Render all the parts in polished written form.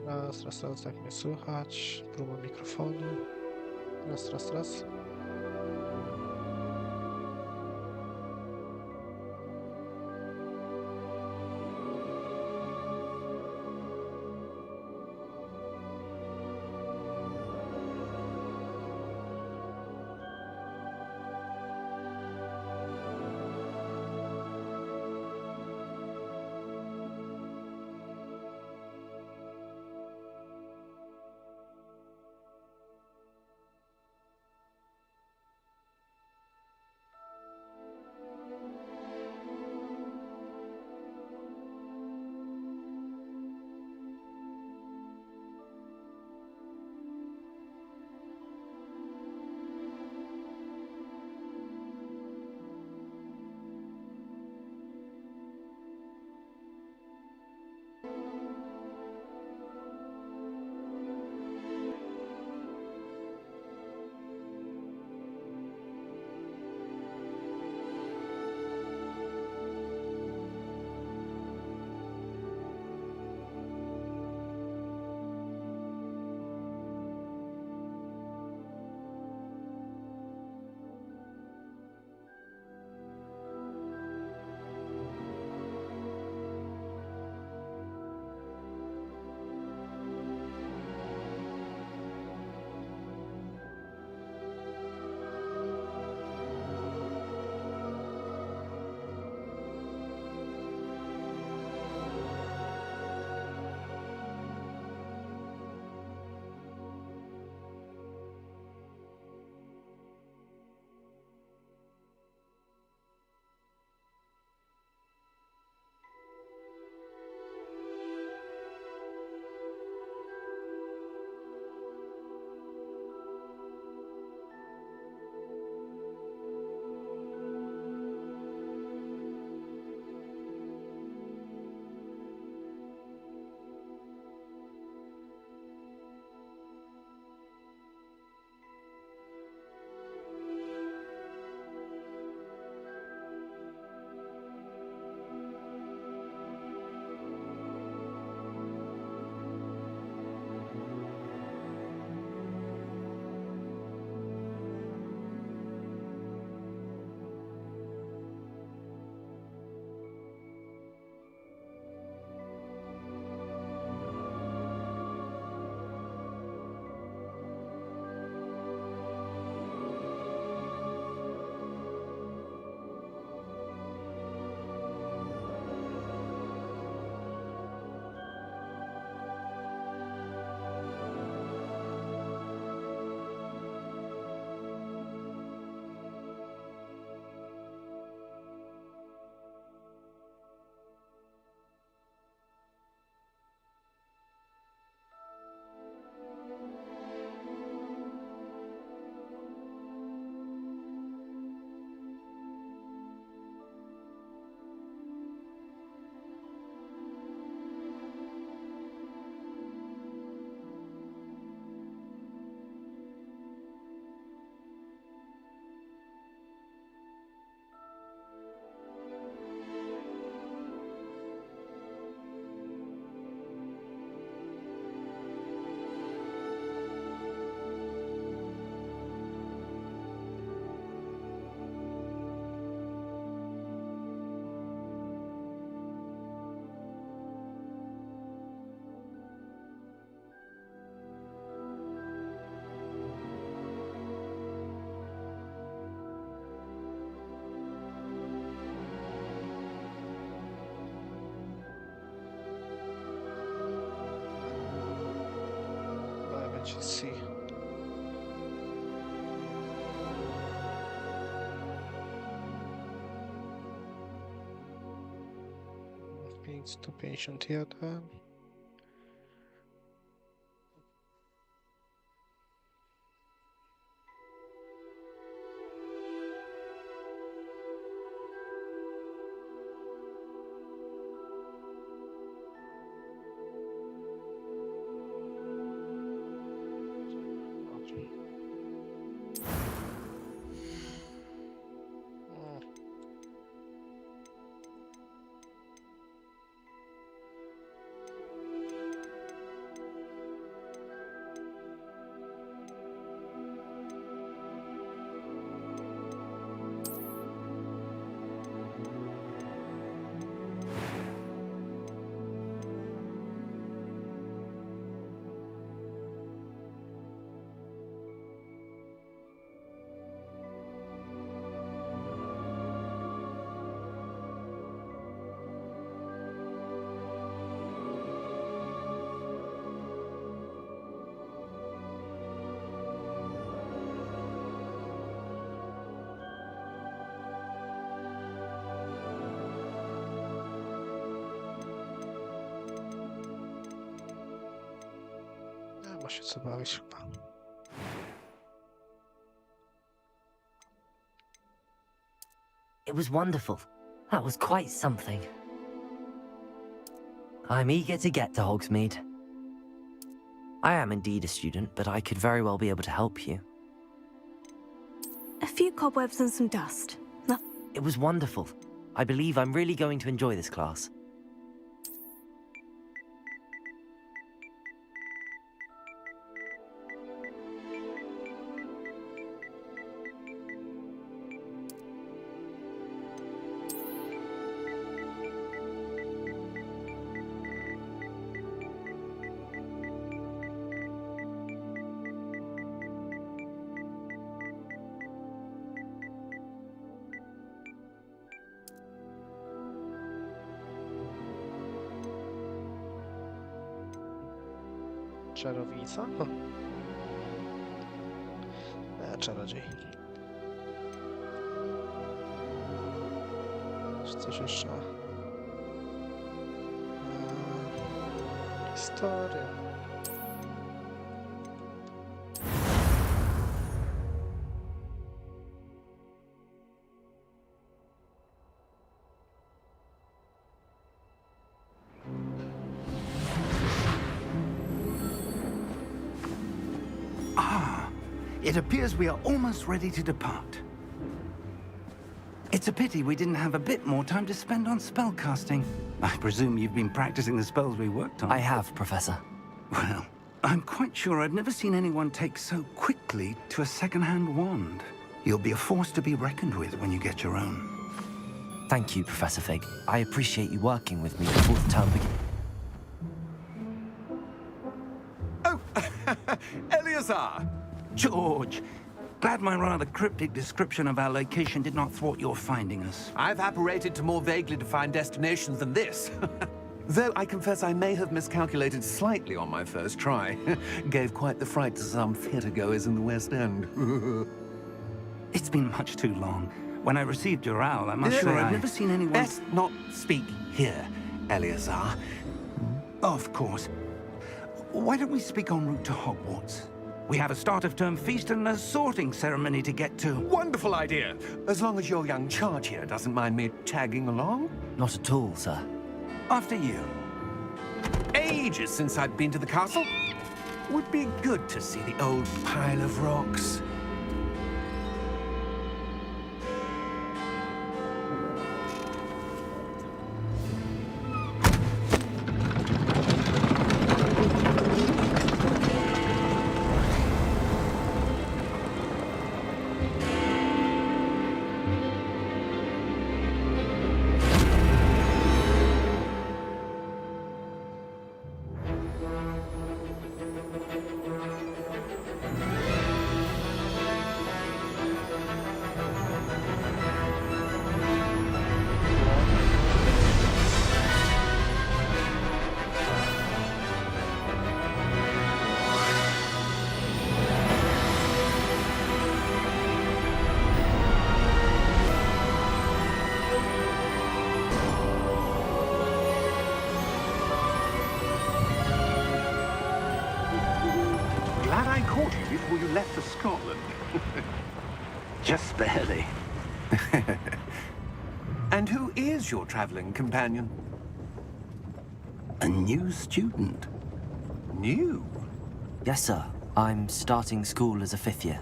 Raz. Raz, jak mnie słychać. Próba mikrofonu. Raz. C. F551. ma się co bawić chyba. It was wonderful. That was quite something. I'm eager to get to Hogsmeade. I am indeed a student, but I could very well be able to help you. A few cobwebs and some dust. No. It was wonderful. I believe I'm really going to enjoy this class. Czarownica? Czarodziej. Czy coś jeszcze? Historia. It appears we are almost ready to depart. It's a pity we didn't have a bit more time to spend on spellcasting. I presume you've been practicing the spells we worked on. I have, Professor. Well, I'm quite sure I've never seen anyone take so quickly to a second-hand wand. You'll be a force to be reckoned with when you get your own. Thank you, Professor Fig. I appreciate you working with me before the term begins. Oh, Eleazar! George, glad my rather cryptic description of our location did not thwart your finding us. I've apparated to more vaguely defined destinations than this. Though I confess I may have miscalculated slightly on my first try. Gave quite the fright to some theatre-goers in the West End. It's been much too long. When I received your owl, I'm sure I've never seen anyone... Best not speak here, Eleazar. Of course. Why don't we speak en route to Hogwarts? We have a start-of-term feast and a sorting ceremony to get to. Wonderful idea! As long as your young charge here doesn't mind me tagging along. Not at all, sir. After you. Ages since I'd been to the castle. Would be good to see the old pile of rocks. Glad I caught you before you left for Scotland. Just barely. And who is your traveling companion? A new student. New? Yes, sir. I'm starting school as a 5th year.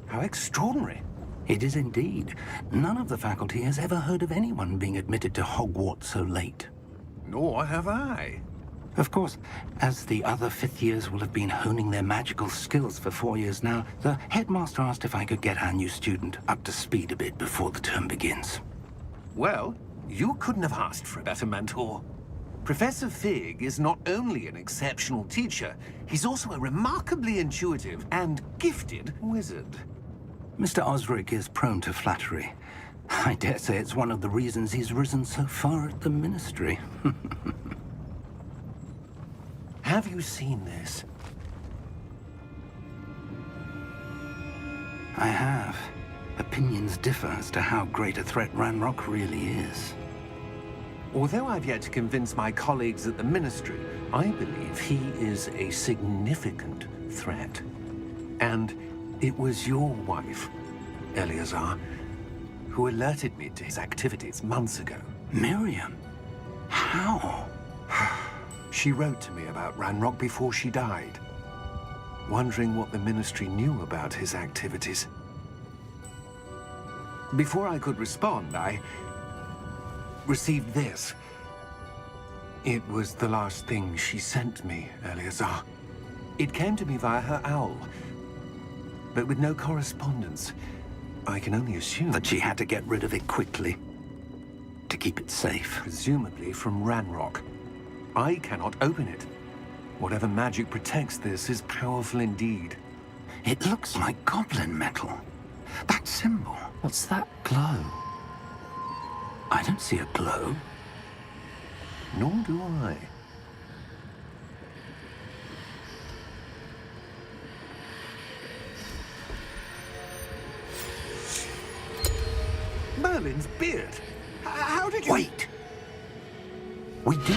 How extraordinary. It is indeed. None of the faculty has ever heard of anyone being admitted to Hogwarts so late. Nor have I. Of course, as the other 5th years will have been honing their magical skills for 4 years now, the headmaster asked if I could get our new student up to speed a bit before the term begins. Well, you couldn't have asked for a better mentor. Professor Fig is not only an exceptional teacher, he's also a remarkably intuitive and gifted wizard. Mr. Osric is prone to flattery. I dare say it's one of the reasons he's risen so far at the Ministry. Have you seen this? I have. Opinions differ as to how great a threat Ranrock really is. Although I've yet to convince my colleagues at the Ministry, I believe he is a significant threat. And it was your wife, Eleazar, who alerted me to his activities months ago. Miriam? How? She wrote to me about Ranrock before she died, wondering what the Ministry knew about his activities. Before I could respond, I received this. It was the last thing she sent me, Eleazar. It came to me via her owl, but with no correspondence. I can only assume That she had to get rid of it quickly. To keep it safe. presumably from Ranrock. I cannot open it. Whatever magic protects this is powerful indeed. It looks like goblin metal. That symbol. What's that glow? I don't see a glow. Nor do I. Merlin's beard. How did you... Wait! We do...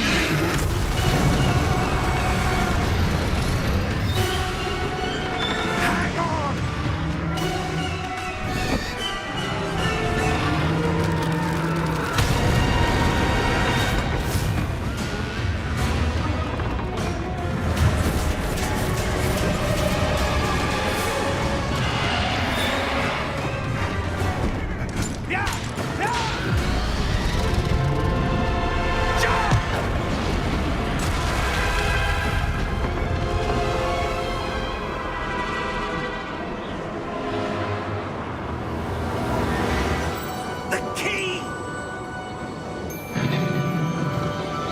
Hang on! The key!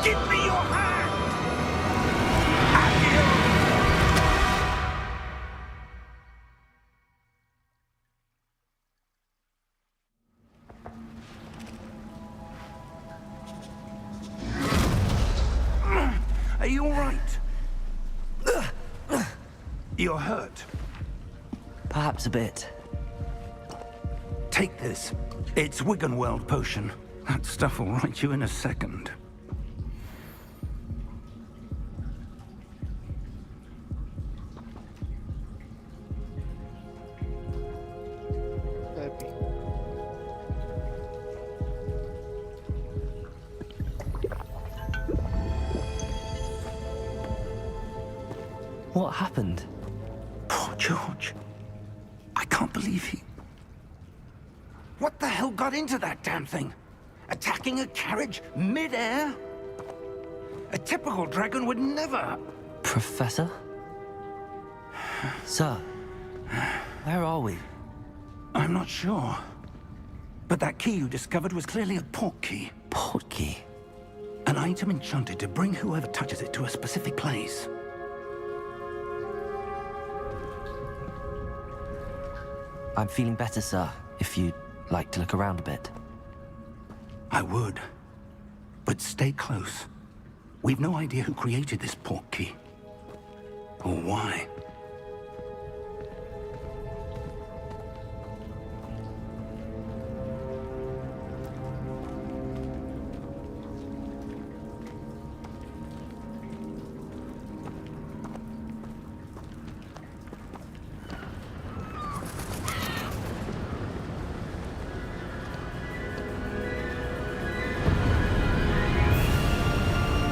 Give me your hand! Are you all right? You're hurt. Perhaps a bit. Take this. It's Wiggenweld potion. That stuff will right you in a second. Lepiej. What happened? Poor George. I can't believe he... What the hell got into that damn thing? Attacking a carriage mid-air? A typical dragon would never... Professor? Sir, where are we? I'm not sure. But that key you discovered was clearly a port key. Port key. An item enchanted to bring whoever touches it to a specific place. I'm feeling better, sir, if you'd like to look around a bit. I would. But stay close. We've no idea who created this port key. Or why.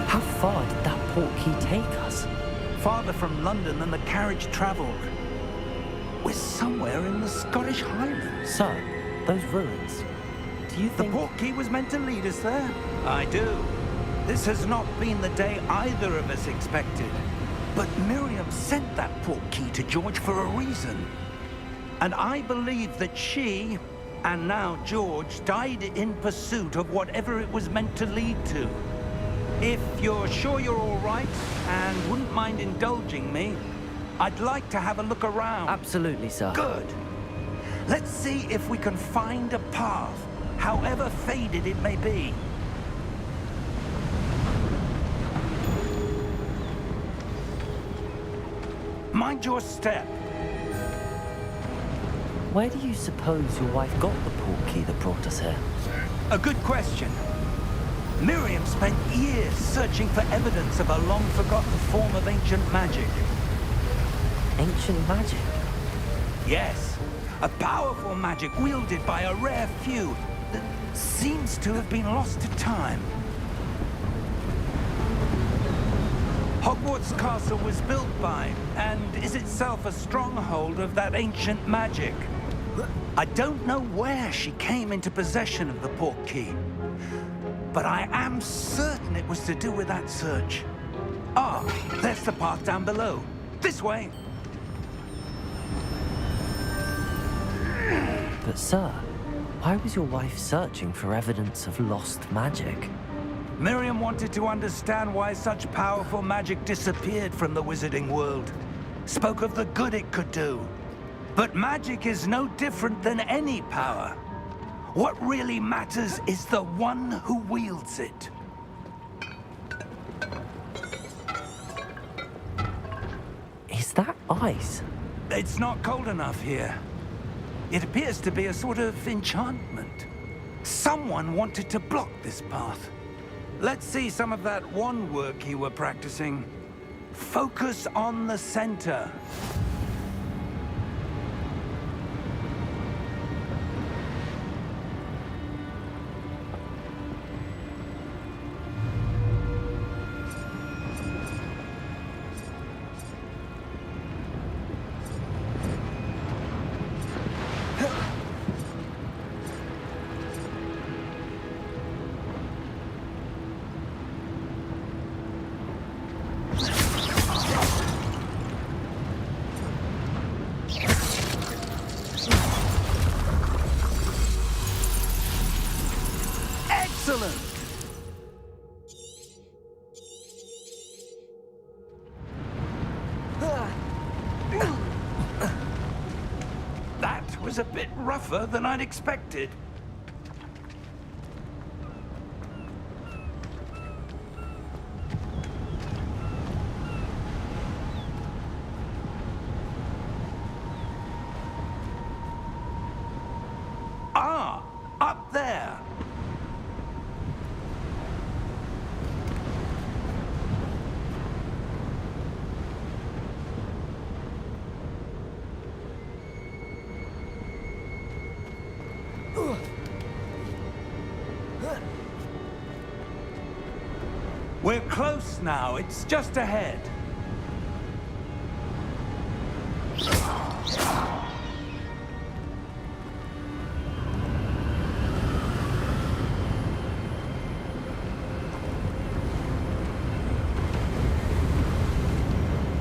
How far did that port key take us? Farther from London than the carriage traveled. We're somewhere in the Scottish Highlands. Sir, those ruins. Do you The think... port key was meant to lead us there? I do. This has not been the day either of us expected. But Miriam sent that port key to George for a reason. And I believe that she, and now George, died in pursuit of whatever it was meant to lead to. If you're sure you're all right, and wouldn't mind indulging me, I'd like to have a look around. Absolutely, sir. Good. Let's see if we can find a path, however faded it may be. Mind your step. Where do you suppose your wife got the port key that brought us here? A good question. Miriam spent years searching for evidence of a long-forgotten form of ancient magic. Ancient magic? Yes, a powerful magic wielded by a rare few that seems to have been lost to time. Hogwarts Castle was built by, and is itself a stronghold of that ancient magic. I don't know where she came into possession of the portkey, but I am certain it was to do with that search. Ah, there's the path down below. This way. But sir, why was your wife searching for evidence of lost magic? Miriam wanted to understand why such powerful magic disappeared from the wizarding world. Spoke of the good it could do. But magic is no different than any power. What really matters is the one who wields it. Is that ice? It's not cold enough here. It appears to be a sort of enchantment. Someone wanted to block this path. Let's see some of that wand work you were practicing. Focus on the center. Excellent! That was a bit rougher than I'd expected. Ah, up there. We're close now. It's just ahead.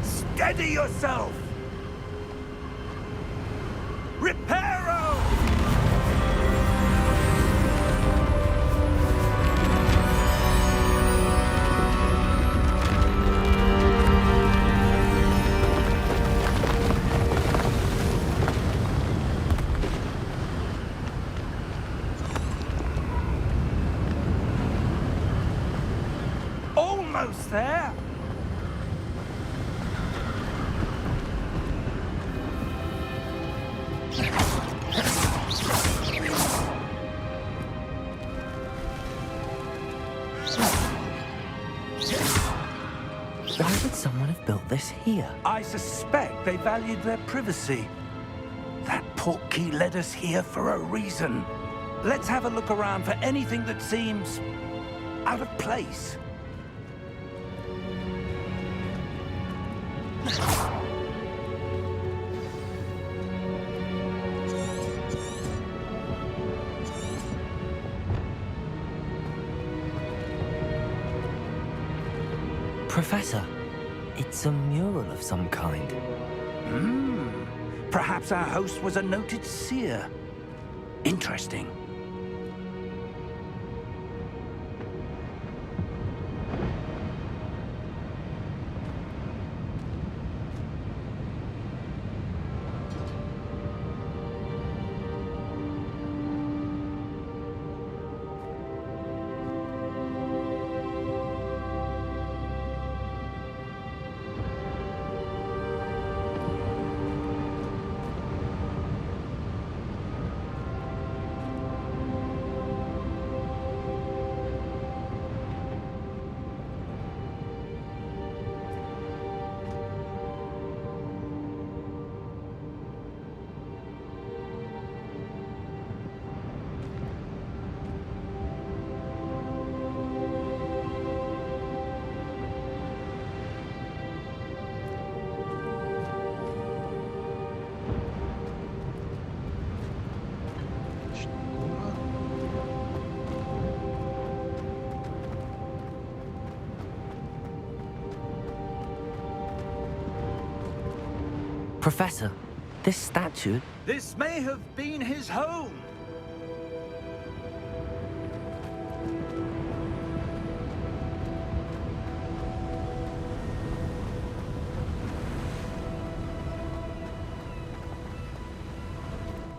Steady yourself! Reparo! Almost there! Why would someone have built this here? I suspect they valued their privacy. That portkey led us here for a reason. Let's have a look around for anything that seems out of place. Professor, it's a mural of some kind. Perhaps our host was a noted seer. Interesting. Professor, this statue... This may have been his home.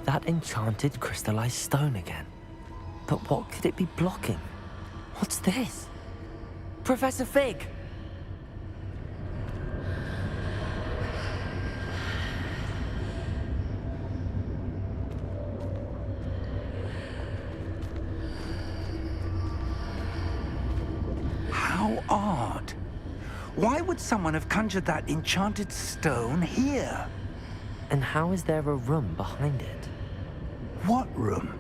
That enchanted crystallized stone again. But what could it be blocking? What's this? Professor Fig! How odd. Why would someone have conjured that enchanted stone here? And how is there a room behind it? What room?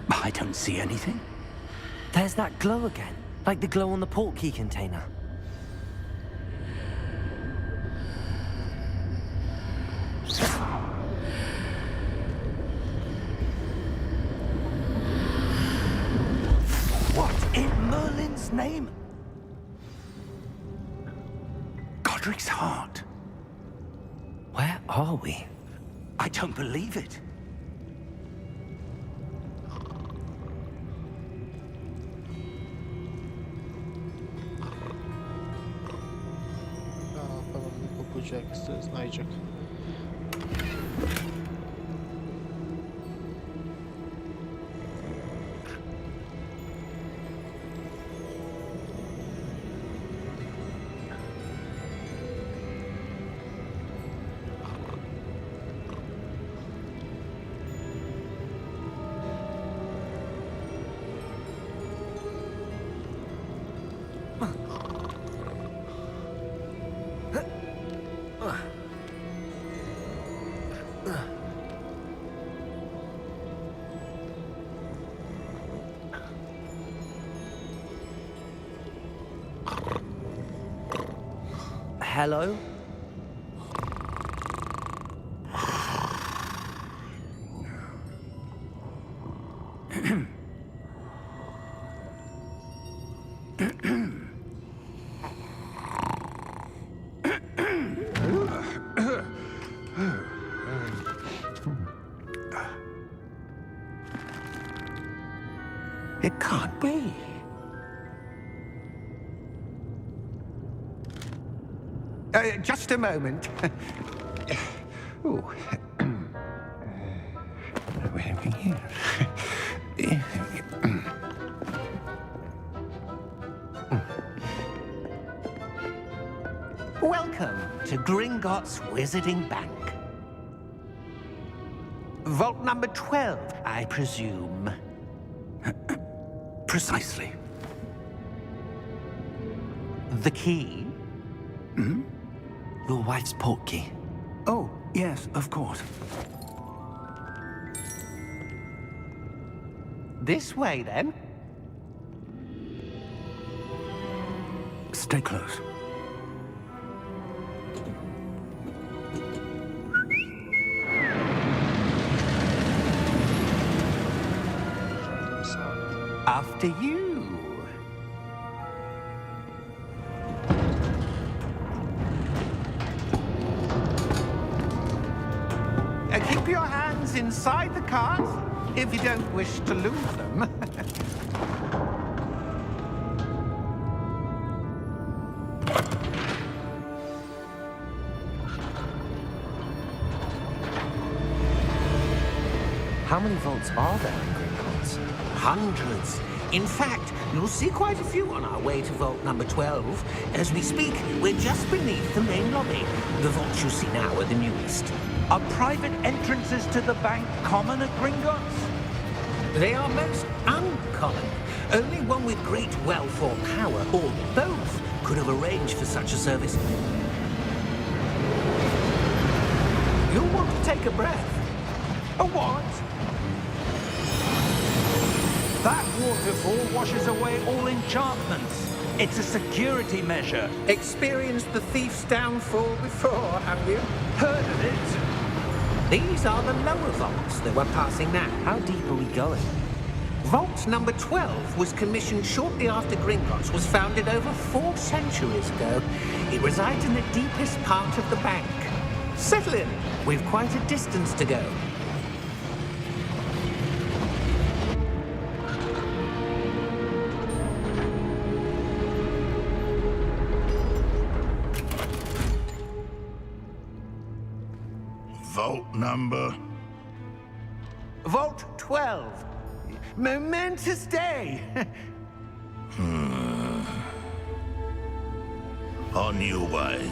I don't see anything. There's that glow again, like the glow on the portkey container. What in Merlin's name? Godric's heart. Where are we? I don't believe it. Pewnie pobudzi, jak znajdzie. Hello? It can't be. Just a moment. Oh. Welcome to Gringotts Wizarding Bank. Vault number 12, I presume. Precisely. The key? Your wife's portkey. Oh, yes, of course. This way, then. Stay close. After you. Keep your hands inside the cart if you don't wish to lose them. How many vaults are there in Gringotts? Hundreds. In fact, you'll see quite a few on our way to vault number 12. As we speak, we're just beneath the main lobby. The vaults you see now are the newest. Are private entrances to the bank common at Gringotts? They are most uncommon. Only one with great wealth or power, or both, could have arranged for such a service. You'll want to take a breath. A what? That waterfall washes away all enchantments. It's a security measure. Experienced the thief's downfall before, have you? Heard of it? These are the lower vaults that we're passing now. How deep are we going? Vault number 12 was commissioned shortly after Gringotts was founded over 4 centuries ago. It resides in the deepest part of the bank. Settle in. We've quite a distance to go. Vault number? Vault 12. Momentous day. On your way.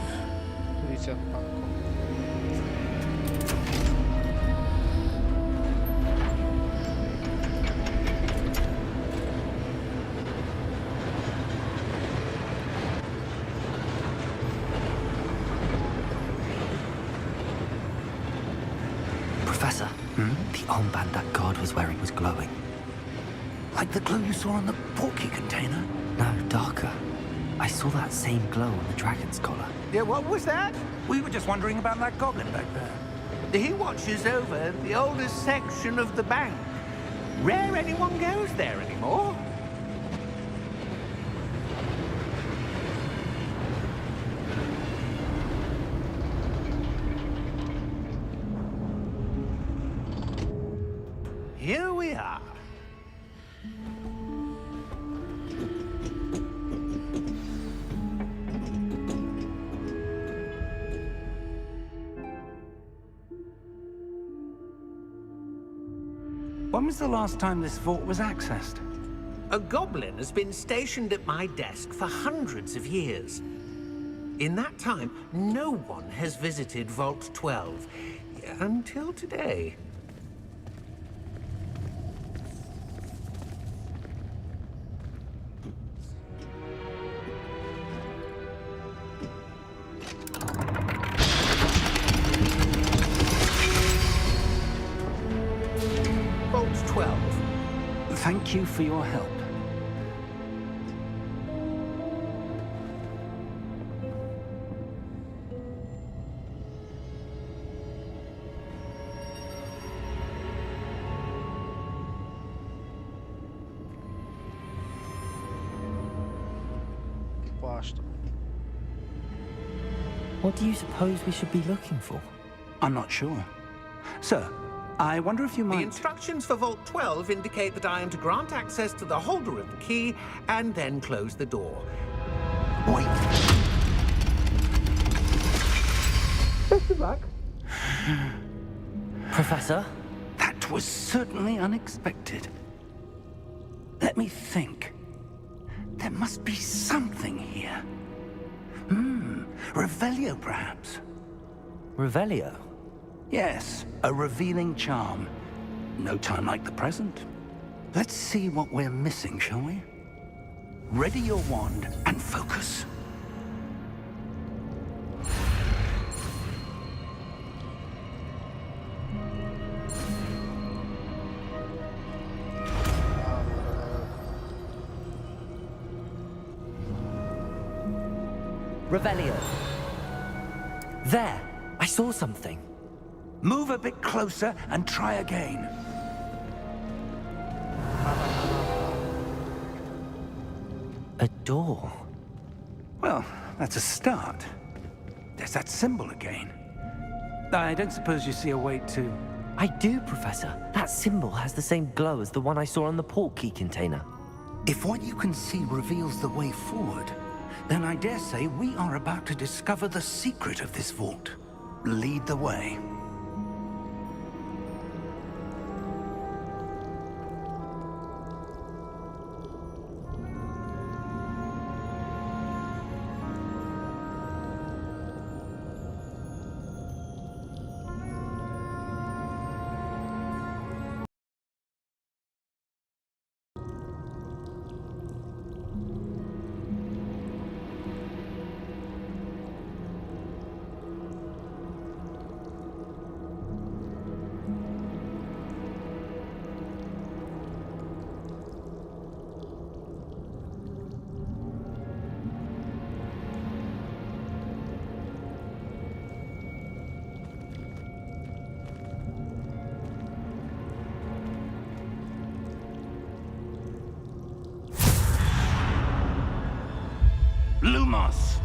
Policjant banku. Professor, the armband that guard was wearing was glowing. Like the glow you saw on the portkey container? No, darker. I saw that same glow on the dragon's collar. Yeah, what was that? We were just wondering about that goblin back there. He watches over the oldest section of the bank. Rare anyone goes there anymore. Here we are. When was the last time this vault was accessed? A goblin has been stationed at my desk for hundreds of years. In that time, no one has visited Vault 12 until today. Vault 12. Thank you for your help. Płaszcz. What do you suppose we should be looking for? I'm not sure. Sir, I wonder if you The might... instructions for Vault 12 indicate that I am to grant access to the holder of the key and then close the door. Wait. Best of luck. Professor? That was certainly unexpected. Let me think. There must be something here. Revelio, perhaps. Revelio? Yes, a revealing charm. No time like the present. Let's see what we're missing, shall we? Ready your wand and focus. Revelio. There! I saw something. Move a bit closer and try again. A door. Well, that's a start. There's that symbol again. I don't suppose you see a way to... I do, Professor. That symbol has the same glow as the one I saw on the portkey container. If what you can see reveals the way forward, then I dare say we are about to discover the secret of this vault. Lead the way. Lumos!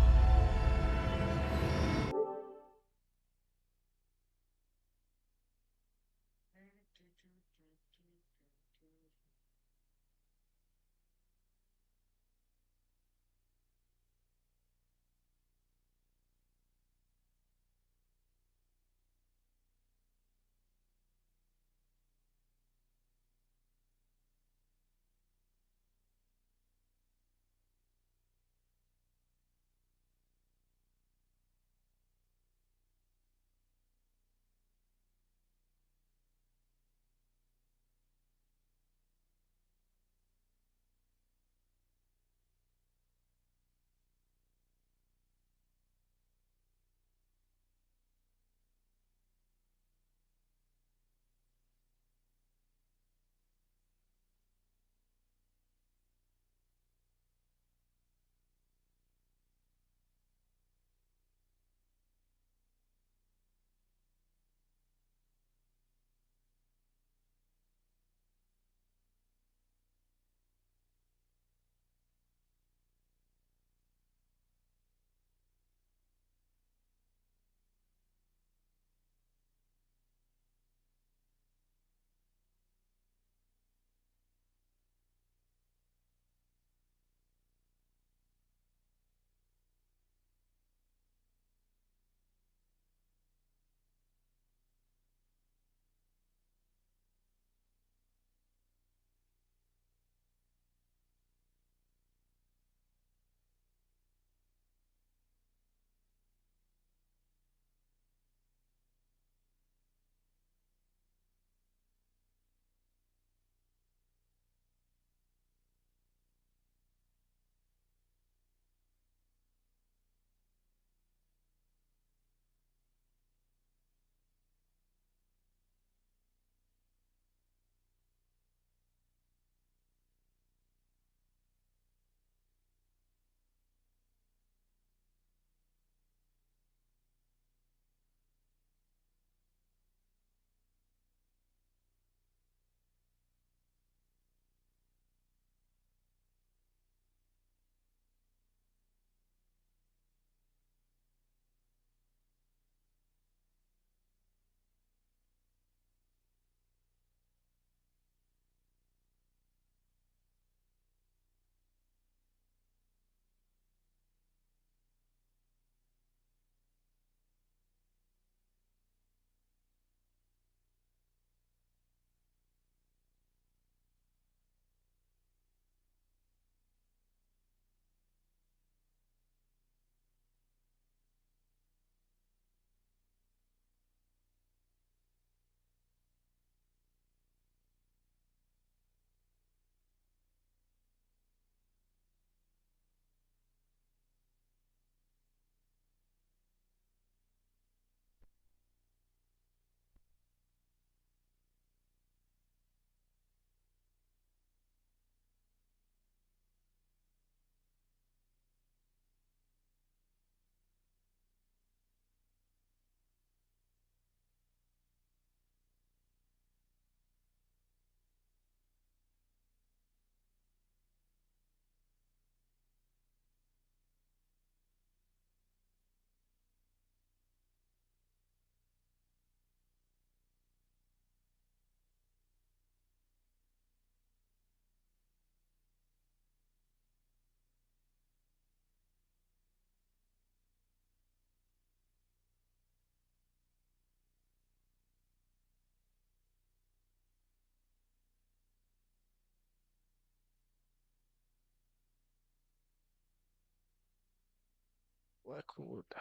O kurde.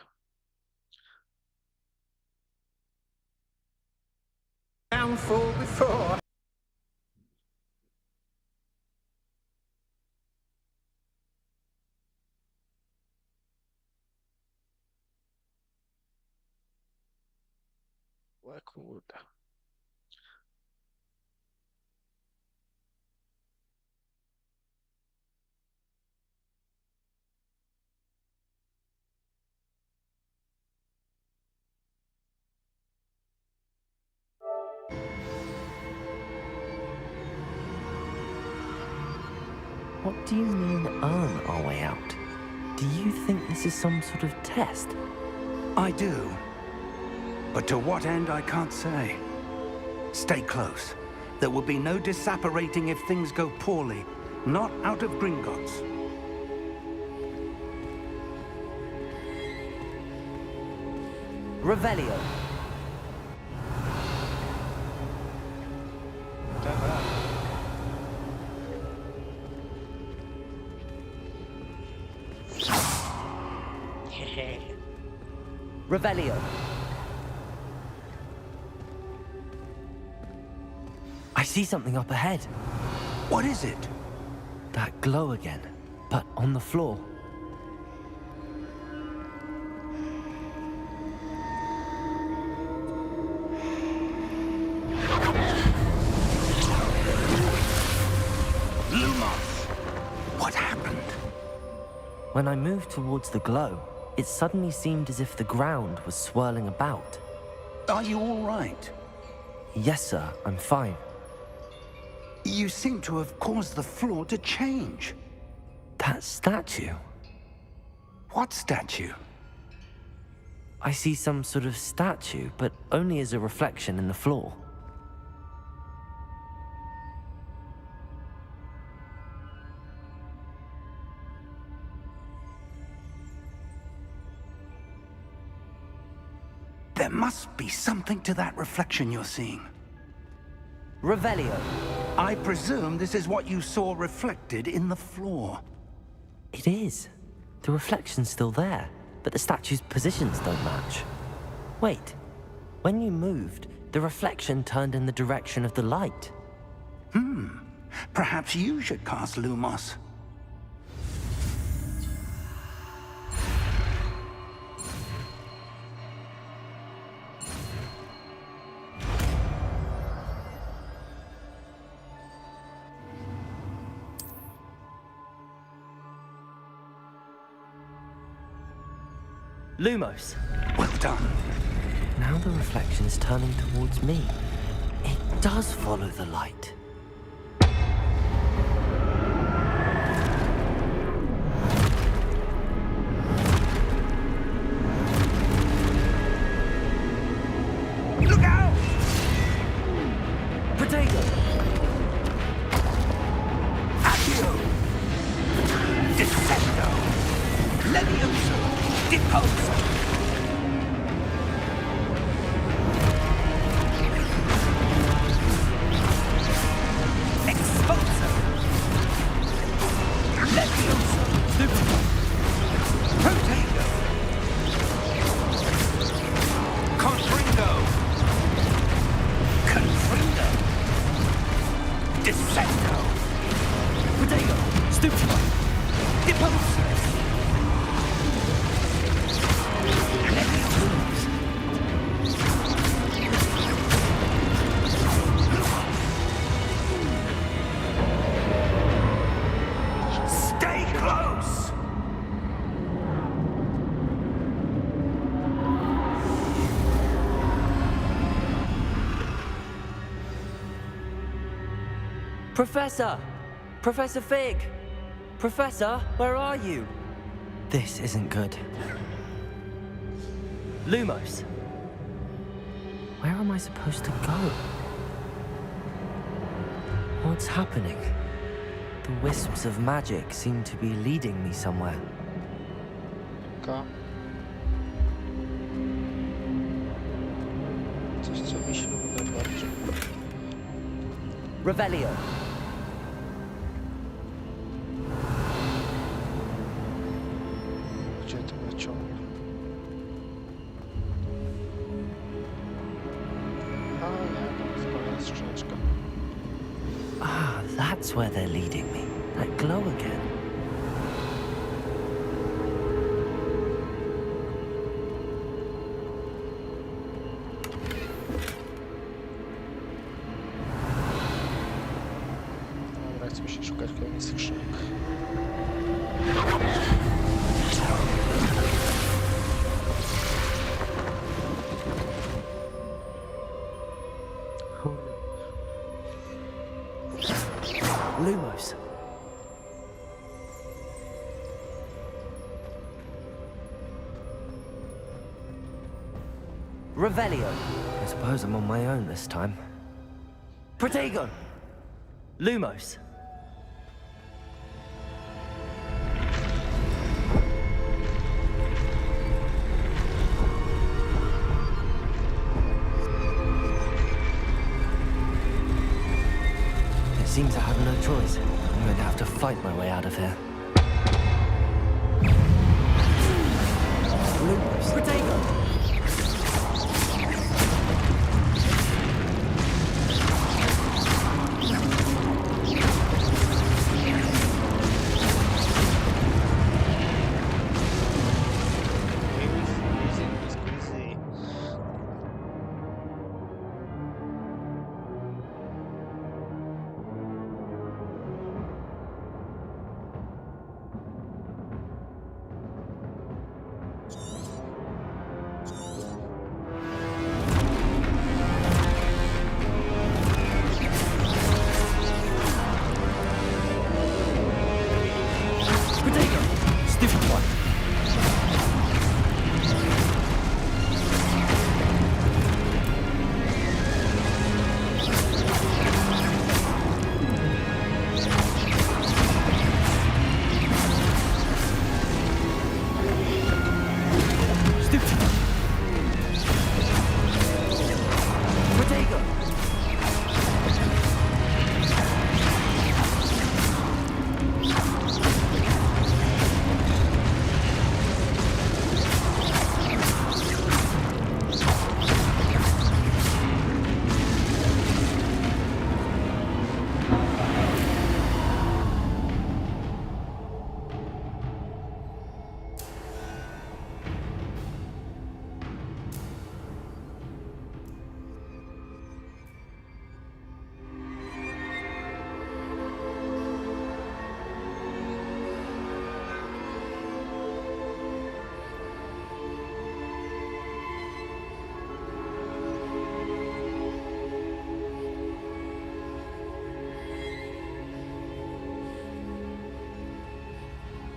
Downfall before. O kurde. What do you mean, earn our way out? Do you think this is some sort of test? I do. But to what end, I can't say. Stay close. There will be no disapparating if things go poorly. Not out of Gringotts. Revelio. Revelio. I see something up ahead. What is it? That glow again, but on the floor. Lumos! What happened? When I moved towards the glow, it suddenly seemed as if the ground was swirling about. Are you all right? Yes, sir, I'm fine. You seem to have caused the floor to change. That statue? What statue? I see some sort of statue, but only as a reflection in the floor. There must be something to that reflection you're seeing. Revelio. I presume this is what you saw reflected in the floor. It is. The reflection's still there, but the statue's positions don't match. Wait. When you moved, the reflection turned in the direction of the light. Perhaps you should cast Lumos. Lumos. Well done. Now the reflection is turning towards me. It does follow the light. Look out! Potato! Accio! Descendo! Levioso! Deposo! Exposo! Levioso! Potato! Confringo! Confringo! Descendo! Potato! Stupido! Deposo! Stay close! Professor! Professor Fig! Professor, where are you? This isn't good. Lumos! Where am I supposed to go? What's happening? The wisps of magic seem to be leading me somewhere. Ka. Coś, co mi się uda bardziej. Revelio! Gdzie to mnie ciągnie? skrzyneczka. Ah, that's where they're leading me. That glow again. Dobra, chcemy się szukać kolejnych skrzynek. Lumos. Revelio. I suppose I'm on my own this time. Protego. Lumos. It seems I have no choice. I'm going to have to fight my way out of here. Lumos. Protego.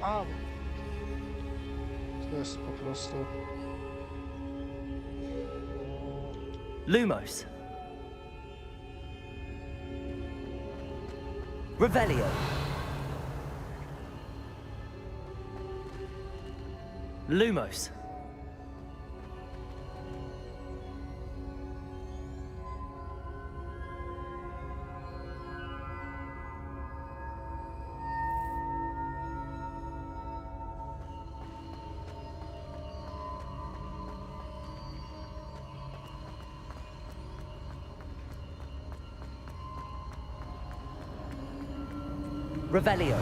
A, to jest po prostu... Lumos. Revelio. Lumos. Revelio.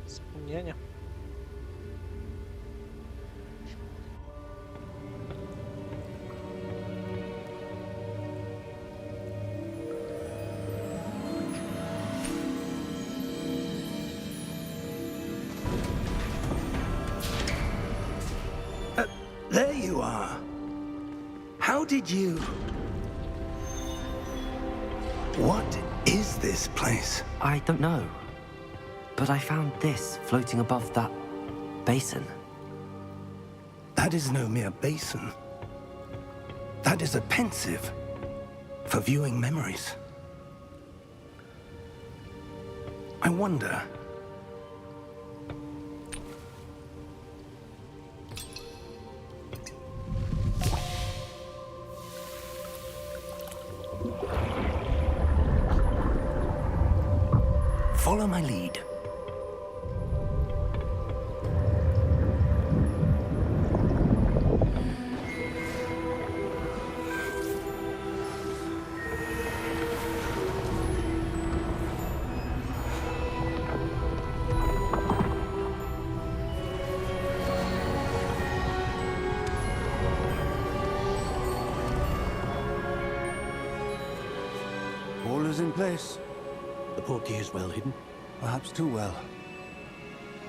Wspomnienia. There you are. How did you... What is this place? I don't know. But I found this floating above that basin. That is no mere basin. That is a pensive for viewing memories. I wonder... Follow my lead. All is in place. The portkey is well hidden. Perhaps too well.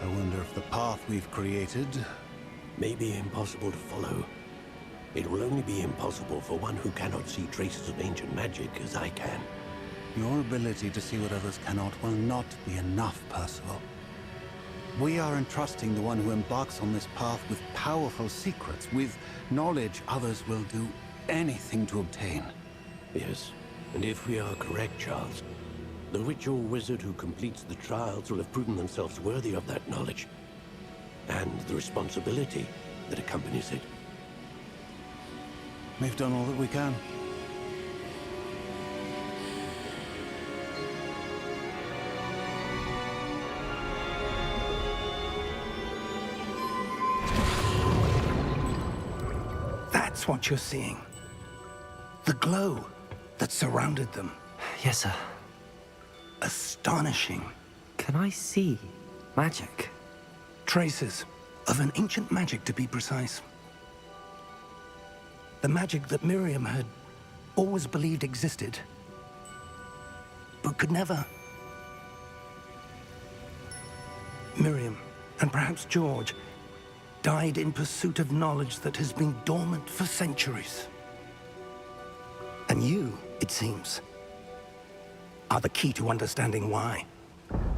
I wonder if the path we've created... May be impossible to follow. It will only be impossible for one who cannot see traces of ancient magic as I can. Your ability to see what others cannot will not be enough, Percival. We are entrusting the one who embarks on this path with powerful secrets, with knowledge others will do anything to obtain. Yes, and if we are correct, Charles, the witch or wizard who completes the trials will have proven themselves worthy of that knowledge, and the responsibility that accompanies it. We've done all that we can. That's what you're seeing. The glow that surrounded them. Yes, sir. Astonishing. Can I see magic? Traces of an ancient magic, to be precise. The magic that Miriam had always believed existed, but could never. Miriam, and perhaps George, died in pursuit of knowledge that has been dormant for centuries. And you, it seems, are the key to understanding why.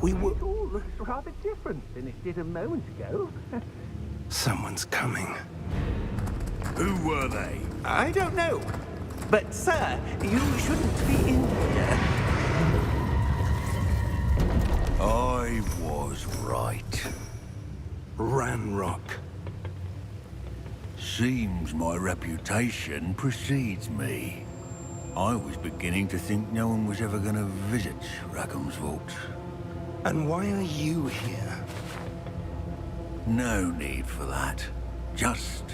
We were... It all looks rather different than it did a moment ago. Someone's coming. Who were they? I don't know. But, sir, you shouldn't be in here. I was right. Ranrock. Seems my reputation precedes me. I was beginning to think no one was ever going to visit Rackham's vault. And why are you here? No need for that. Just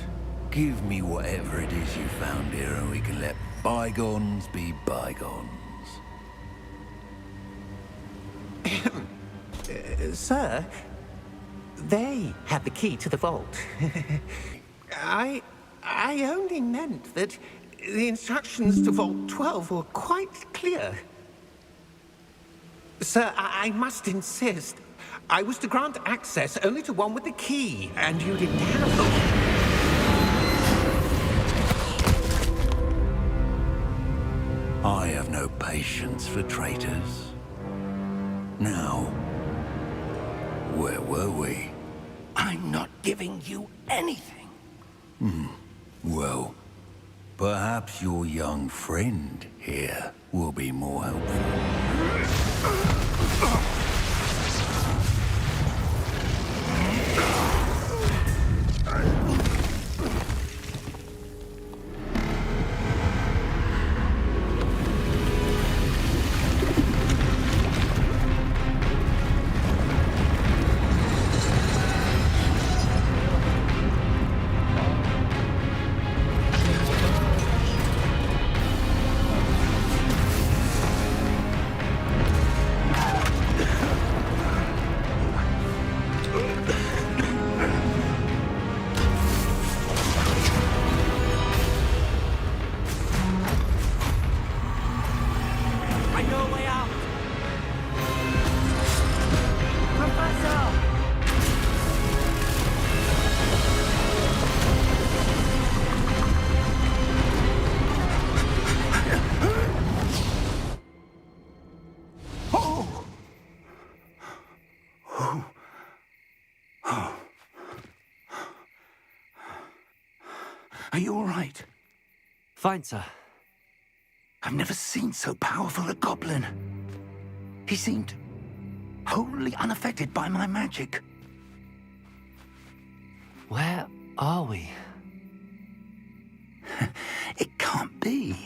give me whatever it is you found here and we can let bygones be bygones. Sir, they had the key to the vault. I only meant that the instructions to Vault 12 were quite clear. Sir, I must insist. I was to grant access only to one with the key, and you didn't have them. I have no patience for traitors. Now, where were we? I'm not giving you anything. Well, perhaps your young friend here will be more helpful. Oh. Are you all right? Fine, sir. I've never seen so powerful a goblin. He seemed wholly unaffected by my magic. Where are we? It can't be.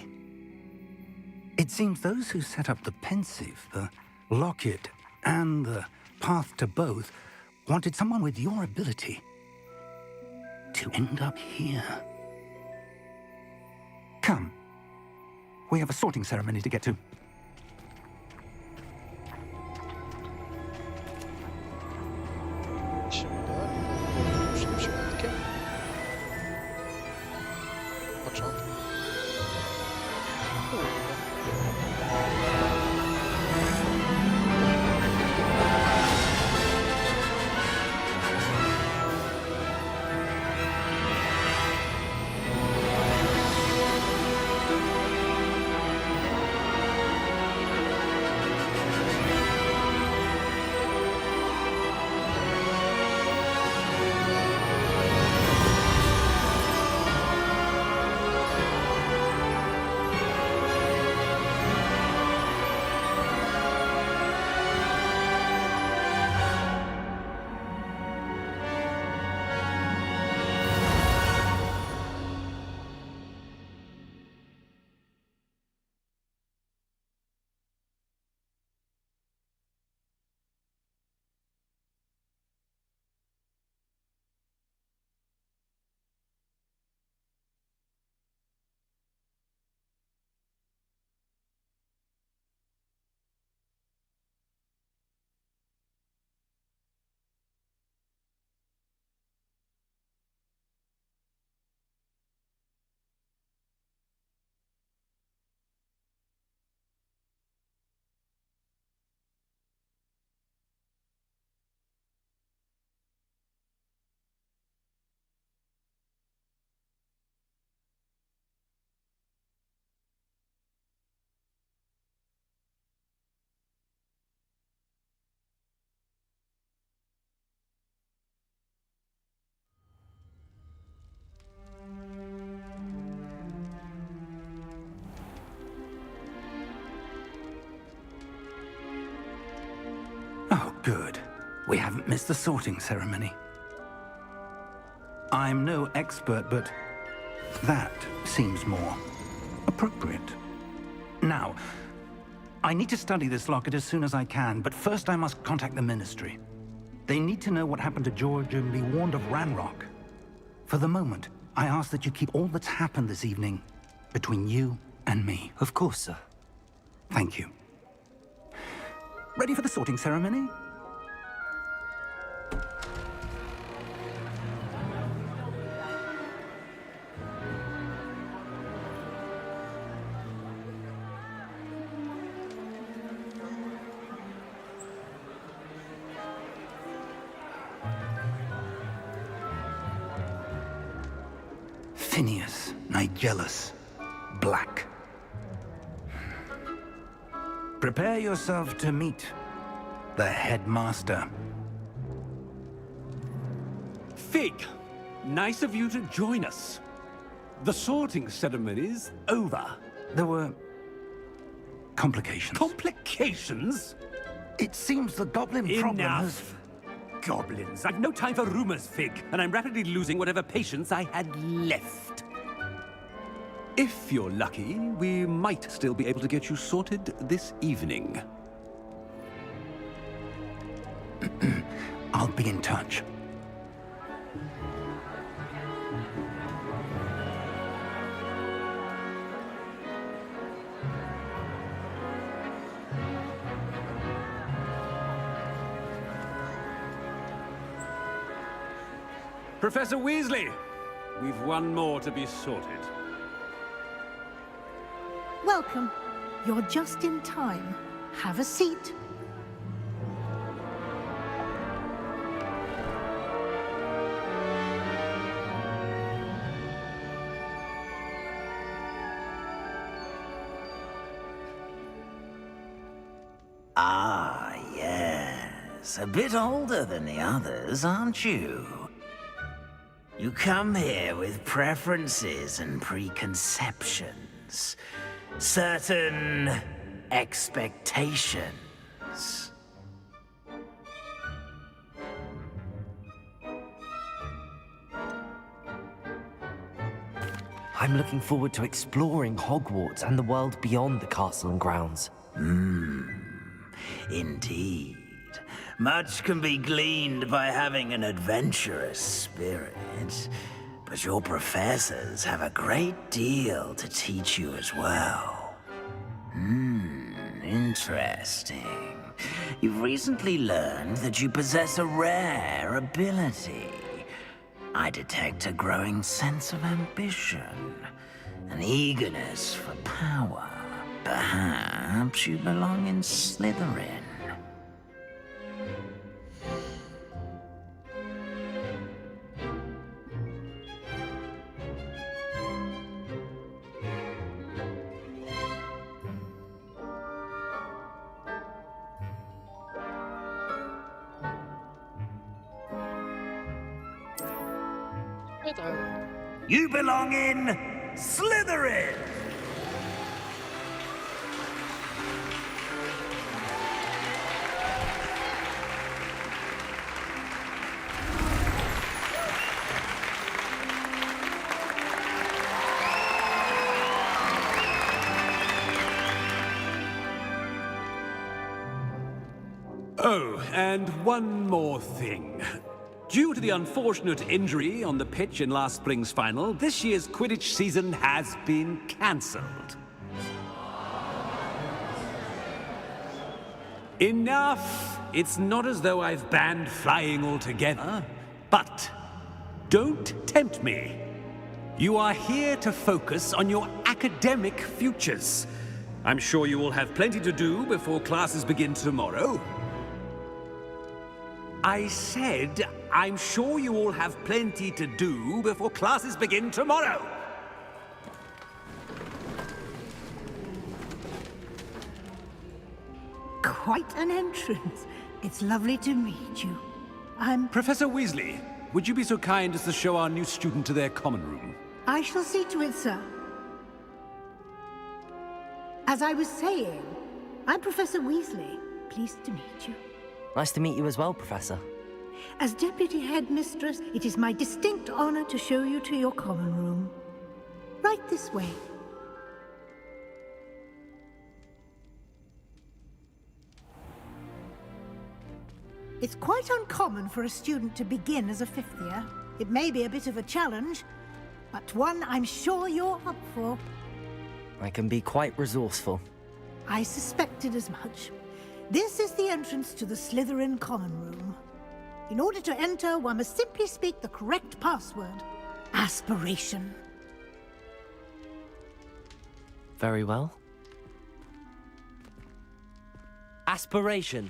It seems those who set up the pensive, the locket, and the path to both wanted someone with your ability to end up here. Come. We have a sorting ceremony to get to. Przed przypadkiem. Początek. Oh, good. We haven't missed the sorting ceremony. I'm no expert, but that seems more appropriate. Now, I need to study this locket as soon as I can, but first I must contact the Ministry. They need to know what happened to George and be warned of Ranrock. For the moment, I ask that you keep all that's happened this evening between you and me. Of course, sir. Thank you. Ready for the sorting ceremony? Phineas, Nigellus, Black. Prepare yourself to meet the headmaster. Fig, nice of you to join us. The sorting ceremony's over. There were complications. Complications? It seems the goblin problem has... Enough! Goblins. I've no time for rumors, Fig, and I'm rapidly losing whatever patience I had left. If you're lucky, we might still be able to get you sorted this evening. I'll be in touch. Professor Weasley, we've one more to be sorted. Welcome. You're just in time. Have a seat. Ah, yes. Yes, a bit older than the others, aren't you? You come here with preferences and preconceptions. Certain expectations. I'm looking forward to exploring Hogwarts and the world beyond the castle and grounds. Indeed. Much can be gleaned by having an adventurous spirit, but your professors have a great deal to teach you as well. Interesting. You've recently learned that you possess a rare ability. I detect a growing sense of ambition, an eagerness for power. Perhaps you belong in Slytherin. You belong in Slytherin! Oh, and one more thing. Due to the unfortunate injury on the pitch in last spring's final, this year's Quidditch season has been cancelled. Enough! It's not as though I've banned flying altogether, but don't tempt me. You are here to focus on your academic futures. I'm sure you will have plenty to do before classes begin tomorrow. I said, I'm sure you all have plenty to do before classes begin tomorrow. Quite an entrance. It's lovely to meet you. I'm... Professor Weasley, would you be so kind as to show our new student to their common room? I shall see to it, sir. As I was saying, I'm Professor Weasley. Pleased to meet you. Nice to meet you as well, Professor. As Deputy Headmistress, it is my distinct honor to show you to your common room. Right this way. It's quite uncommon for a student to begin as a fifth year. It may be a bit of a challenge, but one I'm sure you're up for. I can be quite resourceful. I suspected as much. This is the entrance to the Slytherin common room. In order to enter, one must simply speak the correct password. Aspiration. Very well. Aspiration.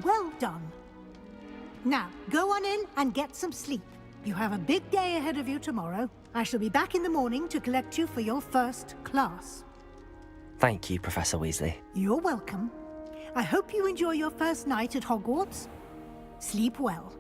Well done. Now, go on in and get some sleep. You have a big day ahead of you tomorrow. I shall be back in the morning to collect you for your first class. Thank you, Professor Weasley. You're welcome. I hope you enjoy your first night at Hogwarts. Sleep well.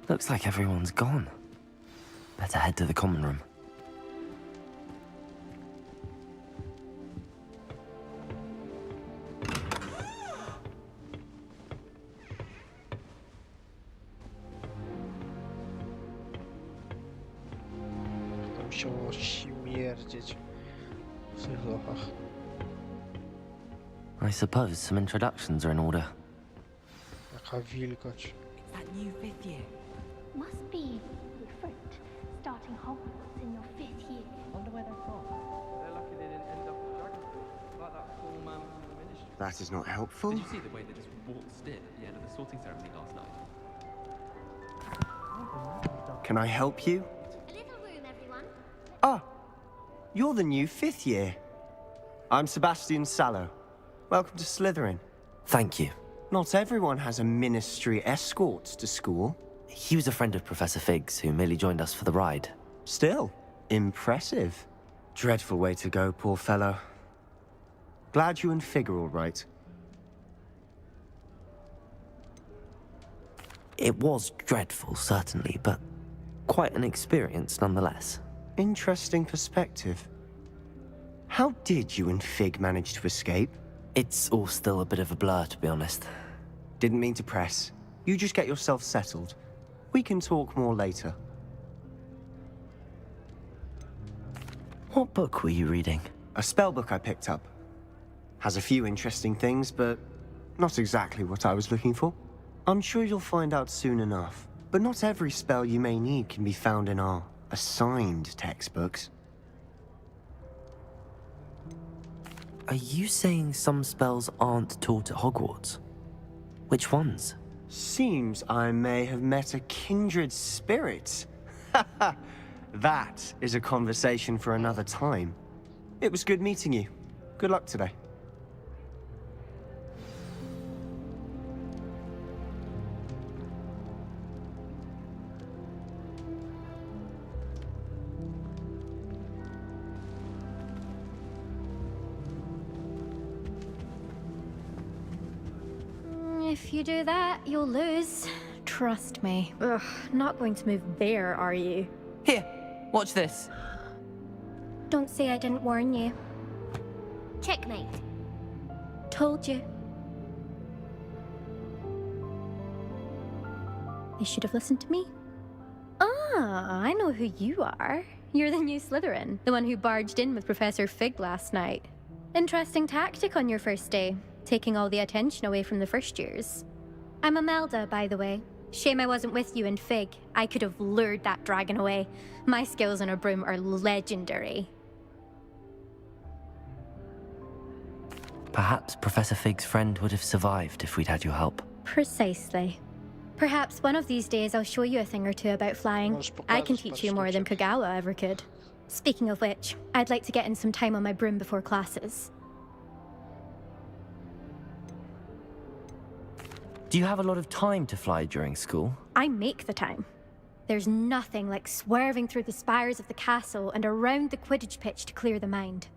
Looks like everyone's gone. Better head to the common room. To musiało śmierdzieć w tych lochach. I suppose some introductions are in order. Jaka wilgoć. That new fifth year. Must be different, starting Hogwarts in your 5th year. Wonder where they're from. They're lucky they didn't end up with dragons. Like that poor man from the ministry. That is not helpful. Did you see the way they just waltzed in at the end of the sorting ceremony last night? Can I help you? A little room, everyone. Ah, you're the new 5th year. I'm Sebastian Sallow. Welcome to Slytherin. Thank you. Not everyone has a ministry escort to school. He was a friend of Professor Fig's who merely joined us for the ride. Still, impressive. Dreadful way to go, poor fellow. Glad you and Fig are all right. It was dreadful, certainly, but quite an experience nonetheless. Interesting perspective. How did you and Fig manage to escape? It's all still a bit of a blur, to be honest. Didn't mean to press. You just get yourself settled. We can talk more later. What book were you reading? A spellbook I picked up. Has a few interesting things, but not exactly what I was looking for. I'm sure you'll find out soon enough. But not every spell you may need can be found in our assigned textbooks. Are you saying some spells aren't taught at Hogwarts? Which ones? Seems I may have met a kindred spirit. That is a conversation for another time. It was good meeting you. Good luck today. If you do that, you'll lose. Trust me. Ugh, not going to move there, are you? Here, watch this. Don't say I didn't warn you. Checkmate. Told you. You should have listened to me. Ah, I know who you are. You're the new Slytherin, the one who barged in with Professor Fig last night. Interesting tactic on your first day, taking all the attention away from the first years. I'm Imelda, by the way. Shame I wasn't with you in Fig. I could have lured that dragon away. My skills on a broom are legendary. Perhaps Professor Fig's friend would have survived if we'd had your help. Precisely. Perhaps one of these days I'll show you a thing or two about flying. I can teach you more than Kagawa ever could. Speaking of which, I'd like to get in some time on my broom before classes. Do you have a lot of time to fly during school? I make the time. There's nothing like swerving through the spires of the castle and around the Quidditch pitch to clear the mind.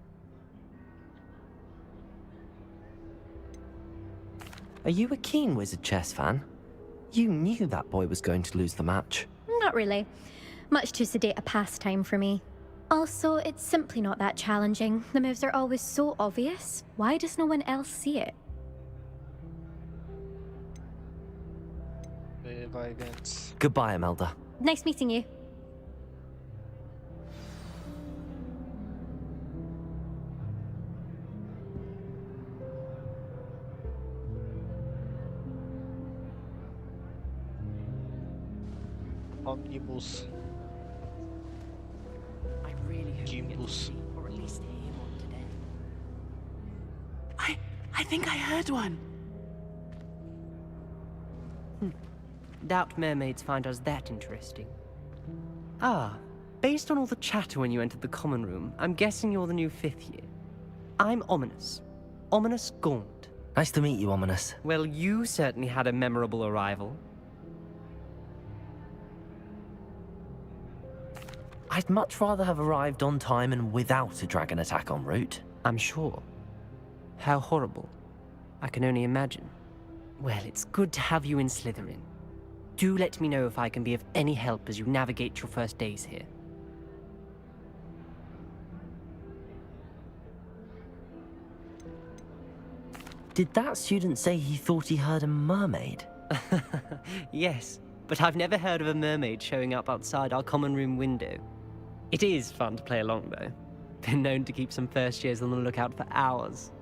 Are you a keen Wizard chess fan? You knew that boy was going to lose the match. Not really. Much too sedate a pastime for me. Also, it's simply not that challenging. The moves are always so obvious. Why does no one else see it? Goodbye, Imelda. Nice meeting you. Omnibus. I really hope we get to Gimbus. see, or at least hear one today. I think I heard one. Doubt mermaids find us that interesting. Ah, based on all the chatter when you entered the common room, I'm guessing you're the new 5th year. I'm Ominous. Ominous Gaunt. Nice to meet you, Ominous. Well, you certainly had a memorable arrival. I'd much rather have arrived on time and without a dragon attack en route. I'm sure. How horrible. I can only imagine. Well, it's good to have you in Slytherin. Do let me know if I can be of any help as you navigate your first days here. Did that student say he thought he heard a mermaid? Yes, but I've never heard of a mermaid showing up outside our common room window. It is fun to play along, though. Been known to keep some first years on the lookout for hours.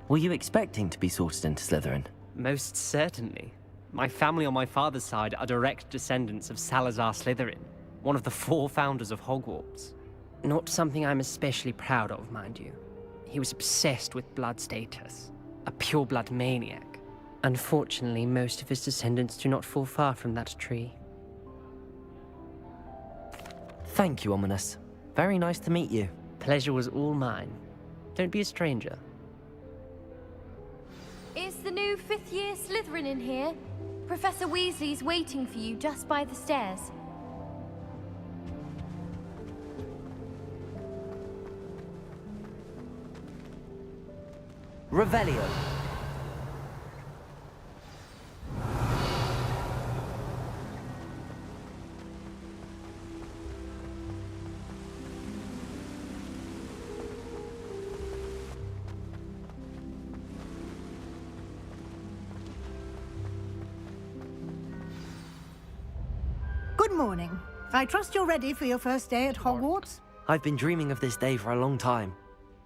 Were you expecting to be sorted into Slytherin? Most certainly. My family on my father's side are direct descendants of Salazar Slytherin, one of the 4 founders of Hogwarts. Not something I'm especially proud of, mind you. He was obsessed with blood status, a pure-blood maniac. Unfortunately, most of his descendants do not fall far from that tree. Thank you, Ominous. Very nice to meet you. Pleasure was all mine. Don't be a stranger. Is the new fifth-year Slytherin in here? Professor Weasley's waiting for you just by the stairs. Revelio. Good morning. I trust you're ready for your first day at Hogwarts? I've been dreaming of this day for a long time.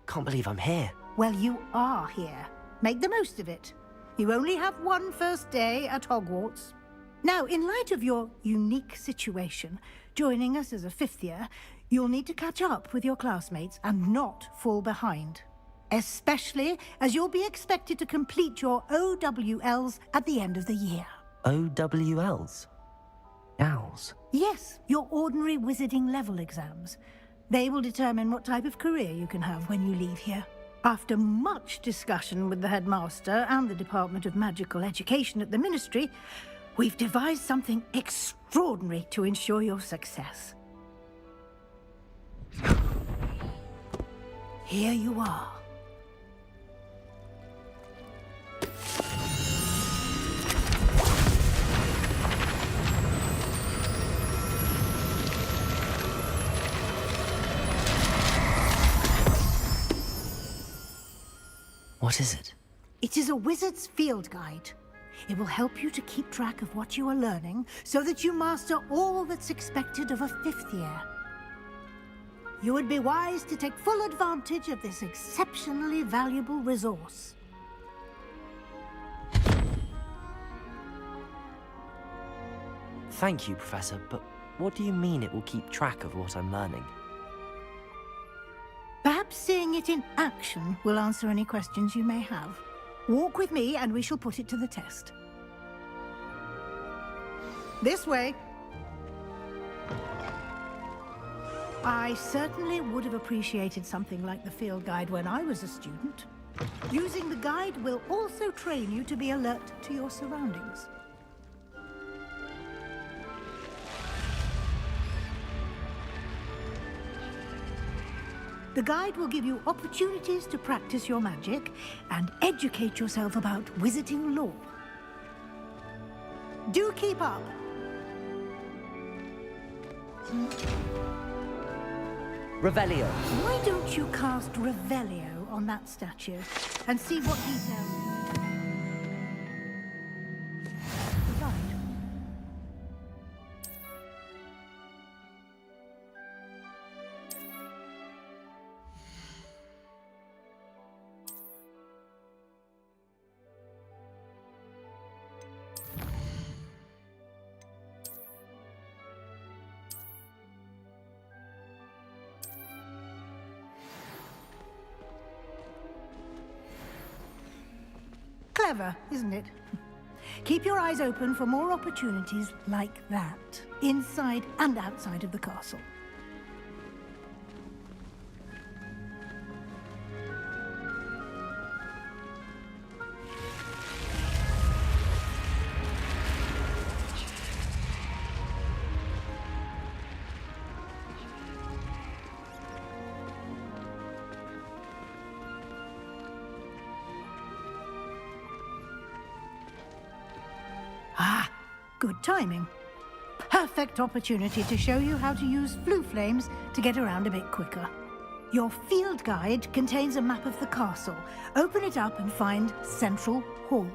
Can't believe I'm here. Well, you are here. Make the most of it. You only have one first day at Hogwarts. Now, in light of your unique situation, joining us as a fifth year, you'll need to catch up with your classmates and not fall behind. Especially as you'll be expected to complete your OWLs at the end of the year. OWLs? Owls? Yes, your ordinary wizarding level exams. They will determine what type of career you can have when you leave here. After much discussion with the headmaster and the Department of Magical Education at the Ministry, we've devised something extraordinary to ensure your success. Here you are. What is it? It is a wizard's field guide. It will help you to keep track of what you are learning so that you master all that's expected of a fifth year. You would be wise to take full advantage of this exceptionally valuable resource. Thank you, Professor, but what do you mean it will keep track of what I'm learning? Perhaps seeing it in action will answer any questions you may have. Walk with me and we shall put it to the test. This way. I certainly would have appreciated something like the field guide when I was a student. Using the guide will also train you to be alert to your surroundings. The guide will give you opportunities to practice your magic and educate yourself about wizarding lore. Do keep up! Revelio. Why don't you cast Revelio on that statue and see what details... The guide. Clever, isn't it? Keep your eyes open for more opportunities like that, inside and outside of the castle. Ah, good timing. Perfect opportunity to show you how to use flue flames to get around a bit quicker. Your field guide contains a map of the castle. Open it up and find Central Hall.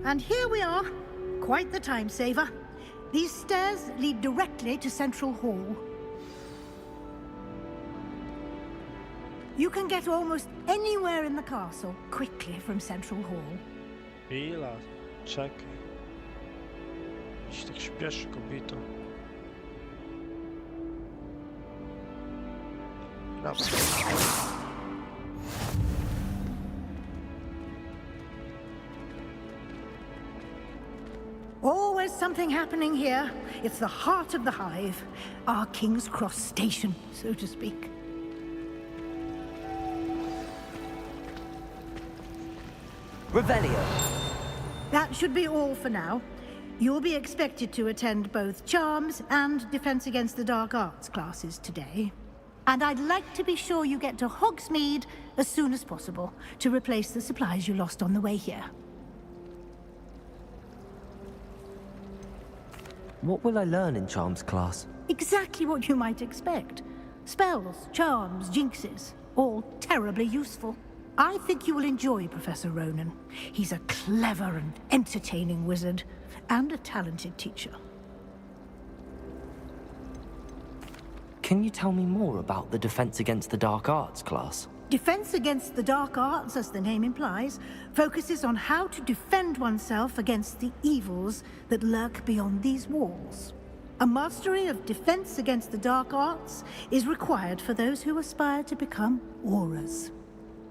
And here we are. Quite the time saver. These stairs lead directly to Central Hall. You can get almost anywhere in the castle quickly from Central Hall. Chwila, czekaj. Jeśli tak śpieszy, kobito. Dobra. Always something happening here. It's the heart of the hive. Our King's Cross station, so to speak. Revelio. That should be all for now. You'll be expected to attend both Charms and Defense Against the Dark Arts classes today. And I'd like to be sure you get to Hogsmeade as soon as possible to replace the supplies you lost on the way here. What will I learn in Charms class? Exactly what you might expect. Spells, charms, jinxes, all terribly useful. I think you will enjoy Professor Ronan. He's a clever and entertaining wizard, and a talented teacher. Can you tell me more about the Defense Against the Dark Arts class? Defense Against the Dark Arts, as the name implies, focuses on how to defend oneself against the evils that lurk beyond these walls. A mastery of Defense Against the Dark Arts is required for those who aspire to become Auras.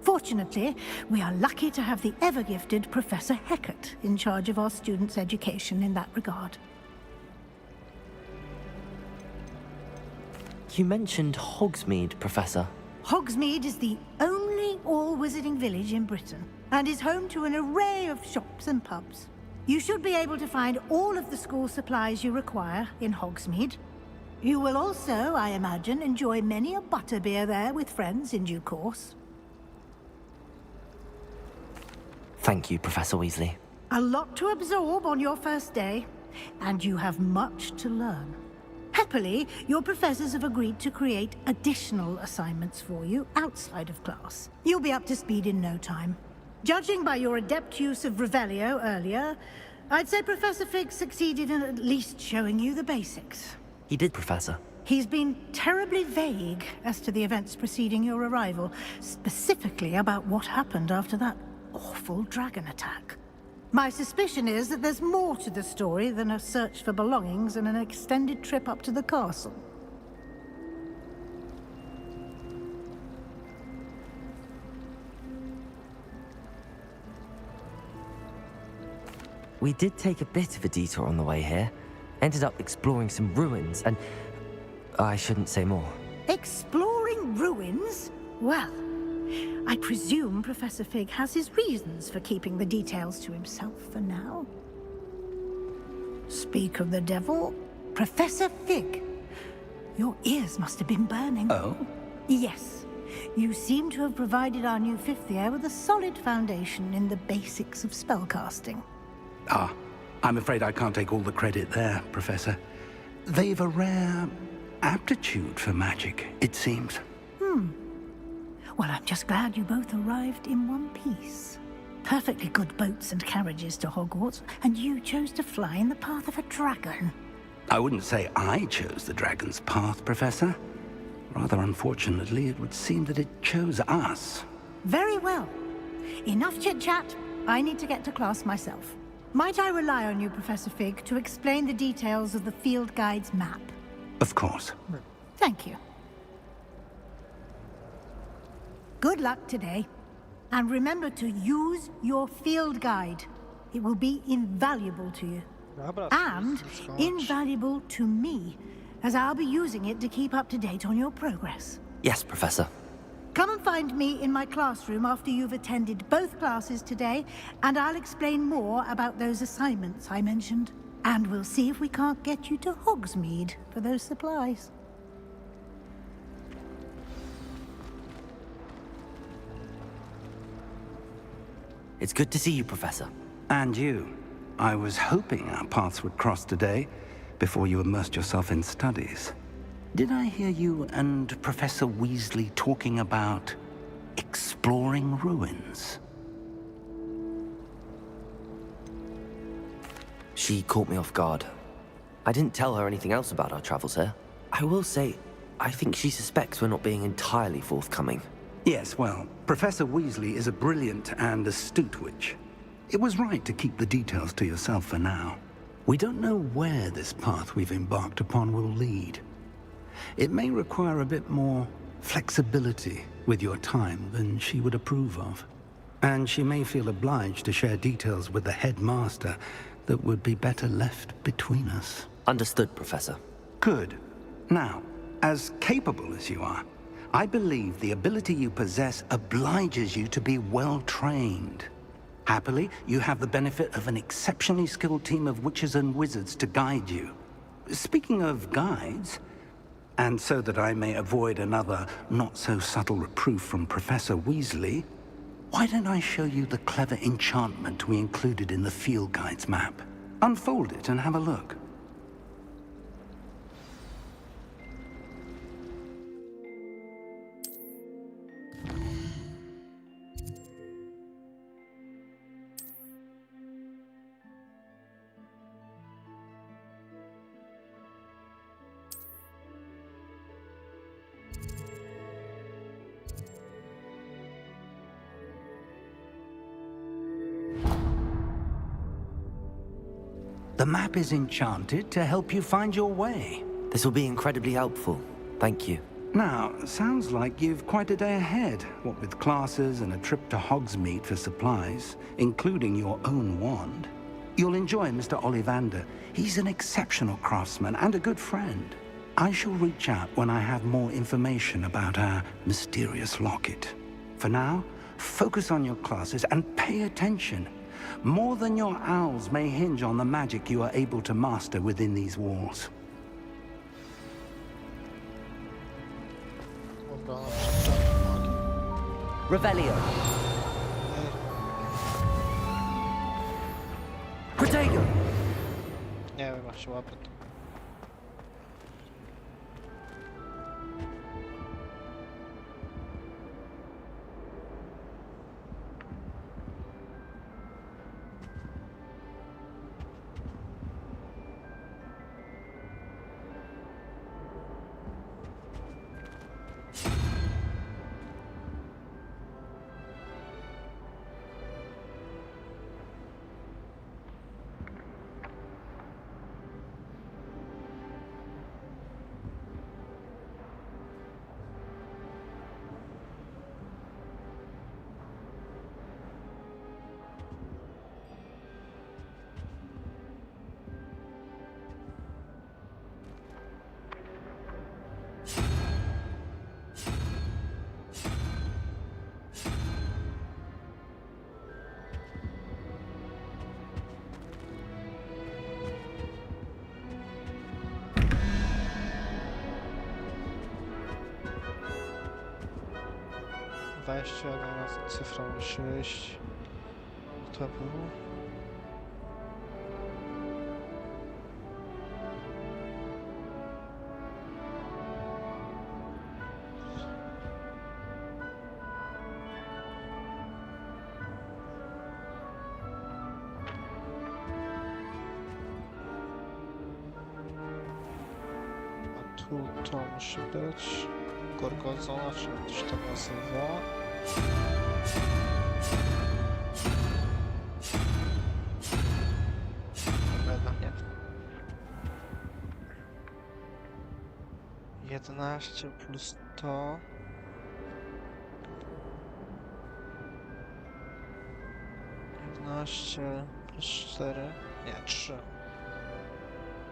Fortunately, we are lucky to have the ever-gifted Professor Hecat in charge of our students' education in that regard. You mentioned Hogsmeade, Professor. Hogsmeade is the only all-wizarding village in Britain, and is home to an array of shops and pubs. You should be able to find all of the school supplies you require in Hogsmeade. You will also, I imagine, enjoy many a butterbeer there with friends in due course. Thank you, Professor Weasley. A lot to absorb on your first day, and you have much to learn. Happily, your professors have agreed to create additional assignments for you outside of class. You'll be up to speed in no time. Judging by your adept use of Revelio earlier, I'd say Professor Fig succeeded in at least showing you the basics. He did, Professor. He's been terribly vague as to the events preceding your arrival, specifically about what happened after that awful dragon attack. My suspicion is that there's more to the story than a search for belongings and an extended trip up to the castle. We did take a bit of a detour on the way here. Ended up exploring some ruins, and I shouldn't say more. Exploring ruins? Well, I presume Professor Fig has his reasons for keeping the details to himself for now. Speak of the devil, Professor Fig. Your ears must have been burning. Oh? Yes. You seem to have provided our new fifth year with a solid foundation in the basics of spellcasting. Ah, I'm afraid I can't take all the credit there, Professor. They've a rare aptitude for magic, it seems. Well, I'm just glad you both arrived in one piece. Perfectly good boats and carriages to Hogwarts, and you chose to fly in the path of a dragon. I wouldn't say I chose the dragon's path, Professor. Rather unfortunately, it would seem that it chose us. Very well. Enough chit-chat. I need to get to class myself. Might I rely on you, Professor Fig, to explain the details of the field guide's map? Of course. Thank you. Good luck today. And remember to use your field guide. It will be invaluable to you. And invaluable to me, as I'll be using it to keep up to date on your progress. Yes, Professor. Come and find me in my classroom after you've attended both classes today, and I'll explain more about those assignments I mentioned. And we'll see if we can't get you to Hogsmeade for those supplies. It's good to see you, Professor. And you. I was hoping our paths would cross today, before you immersed yourself in studies. Did I hear you and Professor Weasley talking about exploring ruins? She caught me off guard. I didn't tell her anything else about our travels here. I will say, I think she suspects we're not being entirely forthcoming. Yes, well, Professor Weasley is a brilliant and astute witch. It was right to keep the details to yourself for now. We don't know where this path we've embarked upon will lead. It may require a bit more flexibility with your time than she would approve of. And she may feel obliged to share details with the headmaster that would be better left between us. Understood, Professor. Good. Now, as capable as you are, I believe the ability you possess obliges you to be well-trained. Happily, you have the benefit of an exceptionally skilled team of witches and wizards to guide you. Speaking of guides, and so that I may avoid another not-so-subtle reproof from Professor Weasley, why don't I show you the clever enchantment we included in the field guide's map? Unfold it and have a look. The map is enchanted to help you find your way. This will be incredibly helpful. Thank you. Now, sounds like you've quite a day ahead, what with classes and a trip to Hogsmeade for supplies, including your own wand. You'll enjoy Mr. Ollivander. He's an exceptional craftsman and a good friend. I shall reach out when I have more information about our mysterious locket. For now, focus on your classes and pay attention. More than your owls may hinge on the magic you are able to master within these walls. Revelio. Protego! Nie wiem, jak się łapie to. Wejście, natomiast cyfra musi iść. To było. A tu to musi być. Gorgonzola, czy jak to się tam nazywa. Nie. 11 plus to. Plus 4. Nie, 3.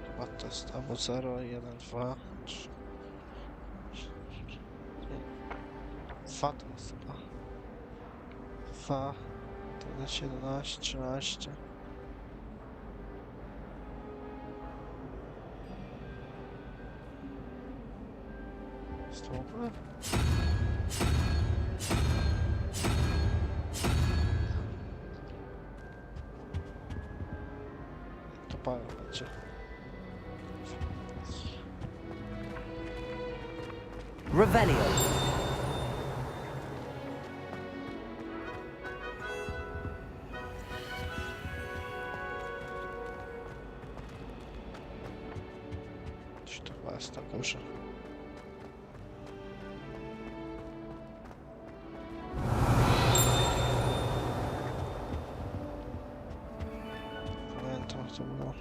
Chyba to jest albo 0, 1, 2, 3. 2 to jest chyba. 2, to jest 11, 13. Jest to w ogóle? To parę będzie. Revelio. Czy to chyba jest na górze? Pamiętam, jak to było.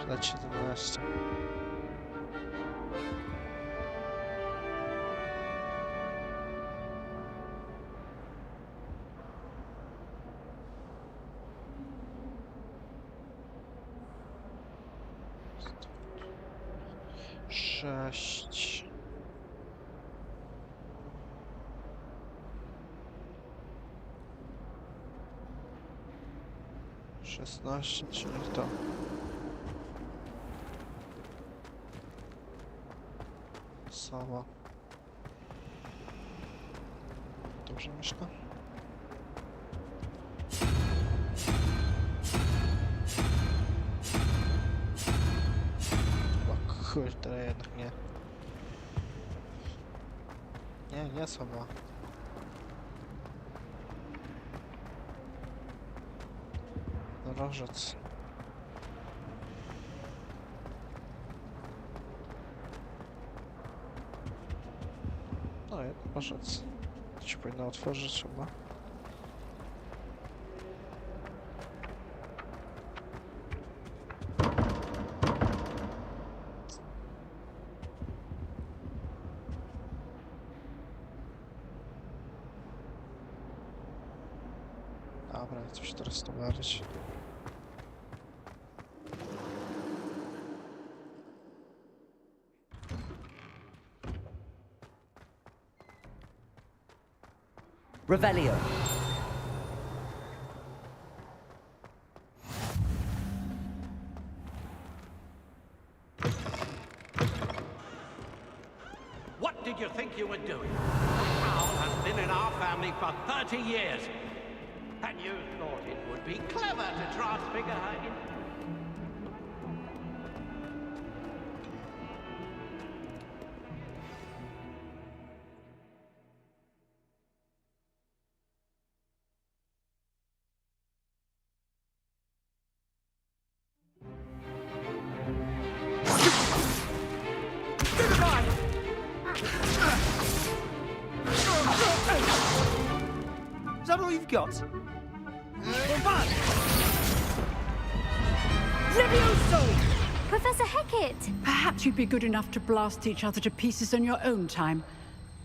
Lat 17. Sześć. 16, czyli to. Sama. Dobrze myślę? O kurde, jednak nie. Nie sama. Rożec. No i rożec. To się powinno otworzyć chyba. Dobra, co się teraz to bawić? Revelio. What did you think you were doing? The owl has been in our family for 30 years. And you thought it would be clever to transfigure her in... Is that all you've got? Levioso! Professor Hecat! Perhaps you'd be good enough to blast each other to pieces on your own time.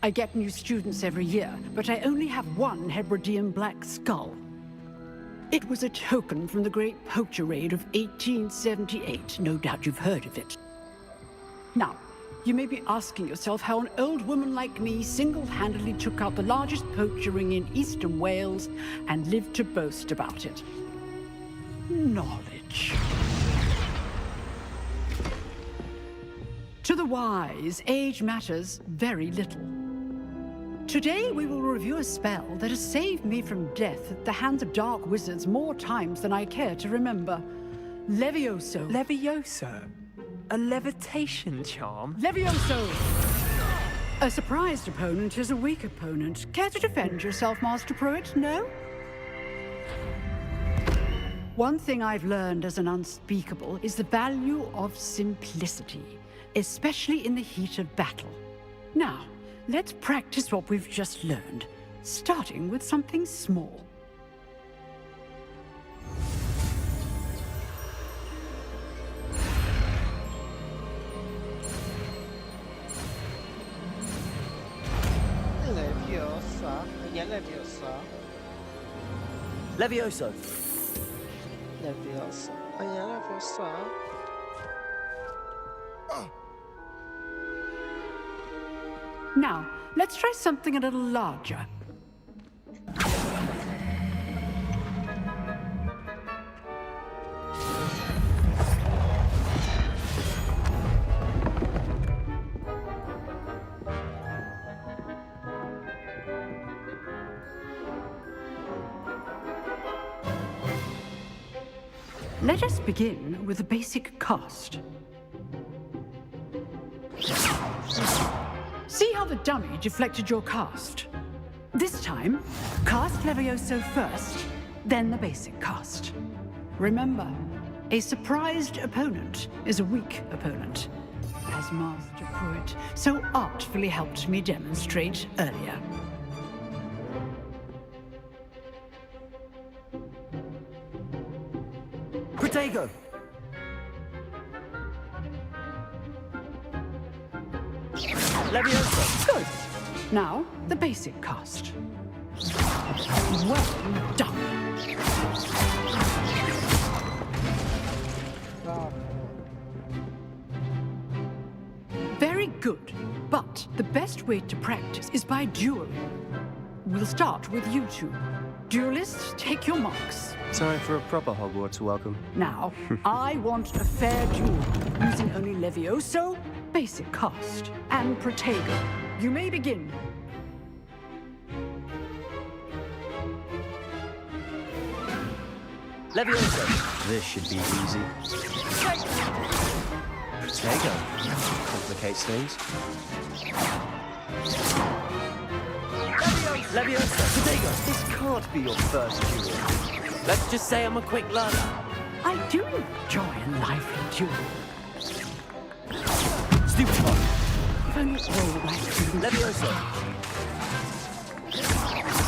I get new students every year, but I only have one Hebridean black skull. It was a token from the Great Poacher Raid of 1878. No doubt you've heard of it. Now, you may be asking yourself how an old woman like me single-handedly took out the largest poacher ring in eastern Wales and lived to boast about it. Knowledge. To the wise, age matters very little. Today we will review a spell that has saved me from death at the hands of dark wizards more times than I care to remember. Levioso. Levioso? A levitation charm? Levioso! A surprised opponent is a weak opponent. Care to defend yourself, Master Pruitt? No? One thing I've learned as an unspeakable is the value of simplicity, especially in the heat of battle. Now, let's practice what we've just learned, starting with something small. Leviosa, nie Leviosa. Levioso. Leviosa, a nie Leviosa. Now, let's try something a little larger. Let us begin with a basic cast. See how the dummy deflected your cast? This time, cast Levioso first, then the basic cast. Remember, a surprised opponent is a weak opponent, as Master Pruitt so artfully helped me demonstrate earlier. Protego! Levioso! Good. Now, the basic cast. Well done. Very good. But the best way to practice is by dueling. We'll start with you two. Duelists, take your marks. Time for a proper Hogwarts welcome. Now, I want a fair duel, using only Levioso, basic cast, and Protego. You may begin. Levioso! This should be easy. Protego. Complicates things. Levioso! Protego! This can't be your first duel. Let's just say I'm a quick learner. I do enjoy a lively duel. Stupid one! If only all my students... Levioso!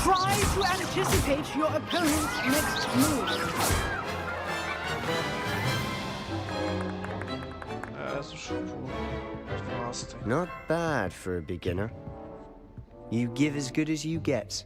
Try to anticipate your opponent's next move. Not bad for a beginner. You give as good as you get.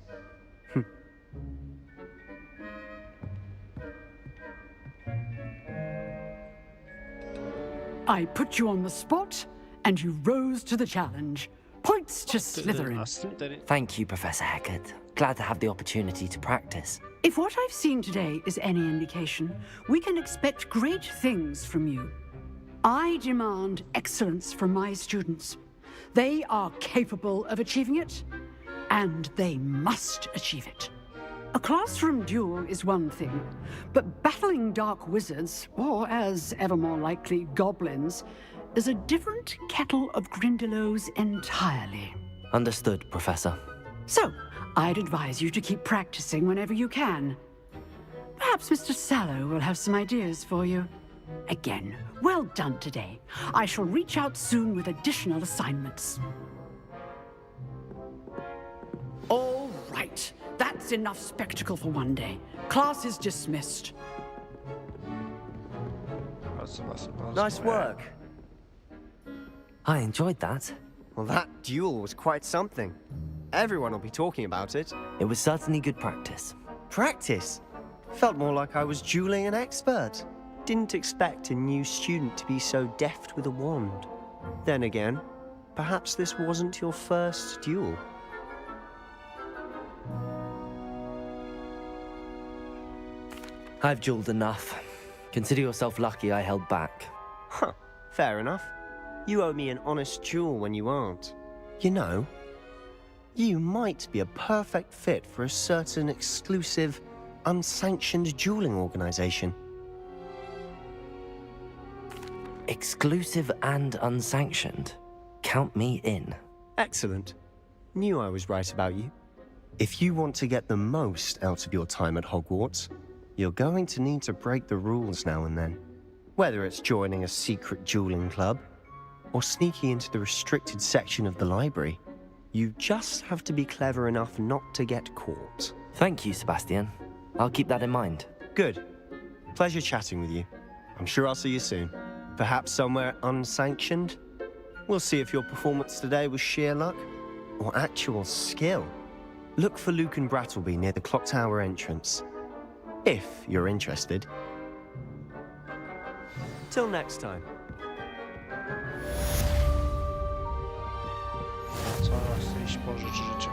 I put you on the spot, and you rose to the challenge. Points to Slytherin. Thank you, Professor Hecat. Glad to have the opportunity to practice. If what I've seen today is any indication, we can expect great things from you. I demand excellence from my students. They are capable of achieving it, and they must achieve it. A classroom duel is one thing, but battling dark wizards, or as ever more likely, goblins, is a different kettle of Grindylows entirely. Understood, Professor. So, I'd advise you to keep practicing whenever you can. Perhaps Mr. Sallow will have some ideas for you. Again, well done today. I shall reach out soon with additional assignments. All right. That's enough spectacle for one day. Class is dismissed. Nice work. I enjoyed that. Well, that duel was quite something. Everyone will be talking about it. It was certainly good practice. Practice? Felt more like I was dueling an expert. Didn't expect a new student to be so deft with a wand. Then again, perhaps this wasn't your first duel. I've dueled enough. Consider yourself lucky I held back. Huh, fair enough. You owe me an honest duel when you aren't. You know, you might be a perfect fit for a certain exclusive, unsanctioned dueling organization. Exclusive and unsanctioned? Count me in. Excellent. Knew I was right about you. If you want to get the most out of your time at Hogwarts, you're going to need to break the rules now and then. Whether it's joining a secret dueling club, or sneaking into the restricted section of the library, you just have to be clever enough not to get caught. Thank you, Sebastian. I'll keep that in mind. Good. Pleasure chatting with you. I'm sure I'll see you soon. Perhaps somewhere unsanctioned? We'll see if your performance today was sheer luck, or actual skill. Look for Luke and Brattleby near the Clock Tower entrance. If you're interested. Till next time. Coraz iść pożyć życie.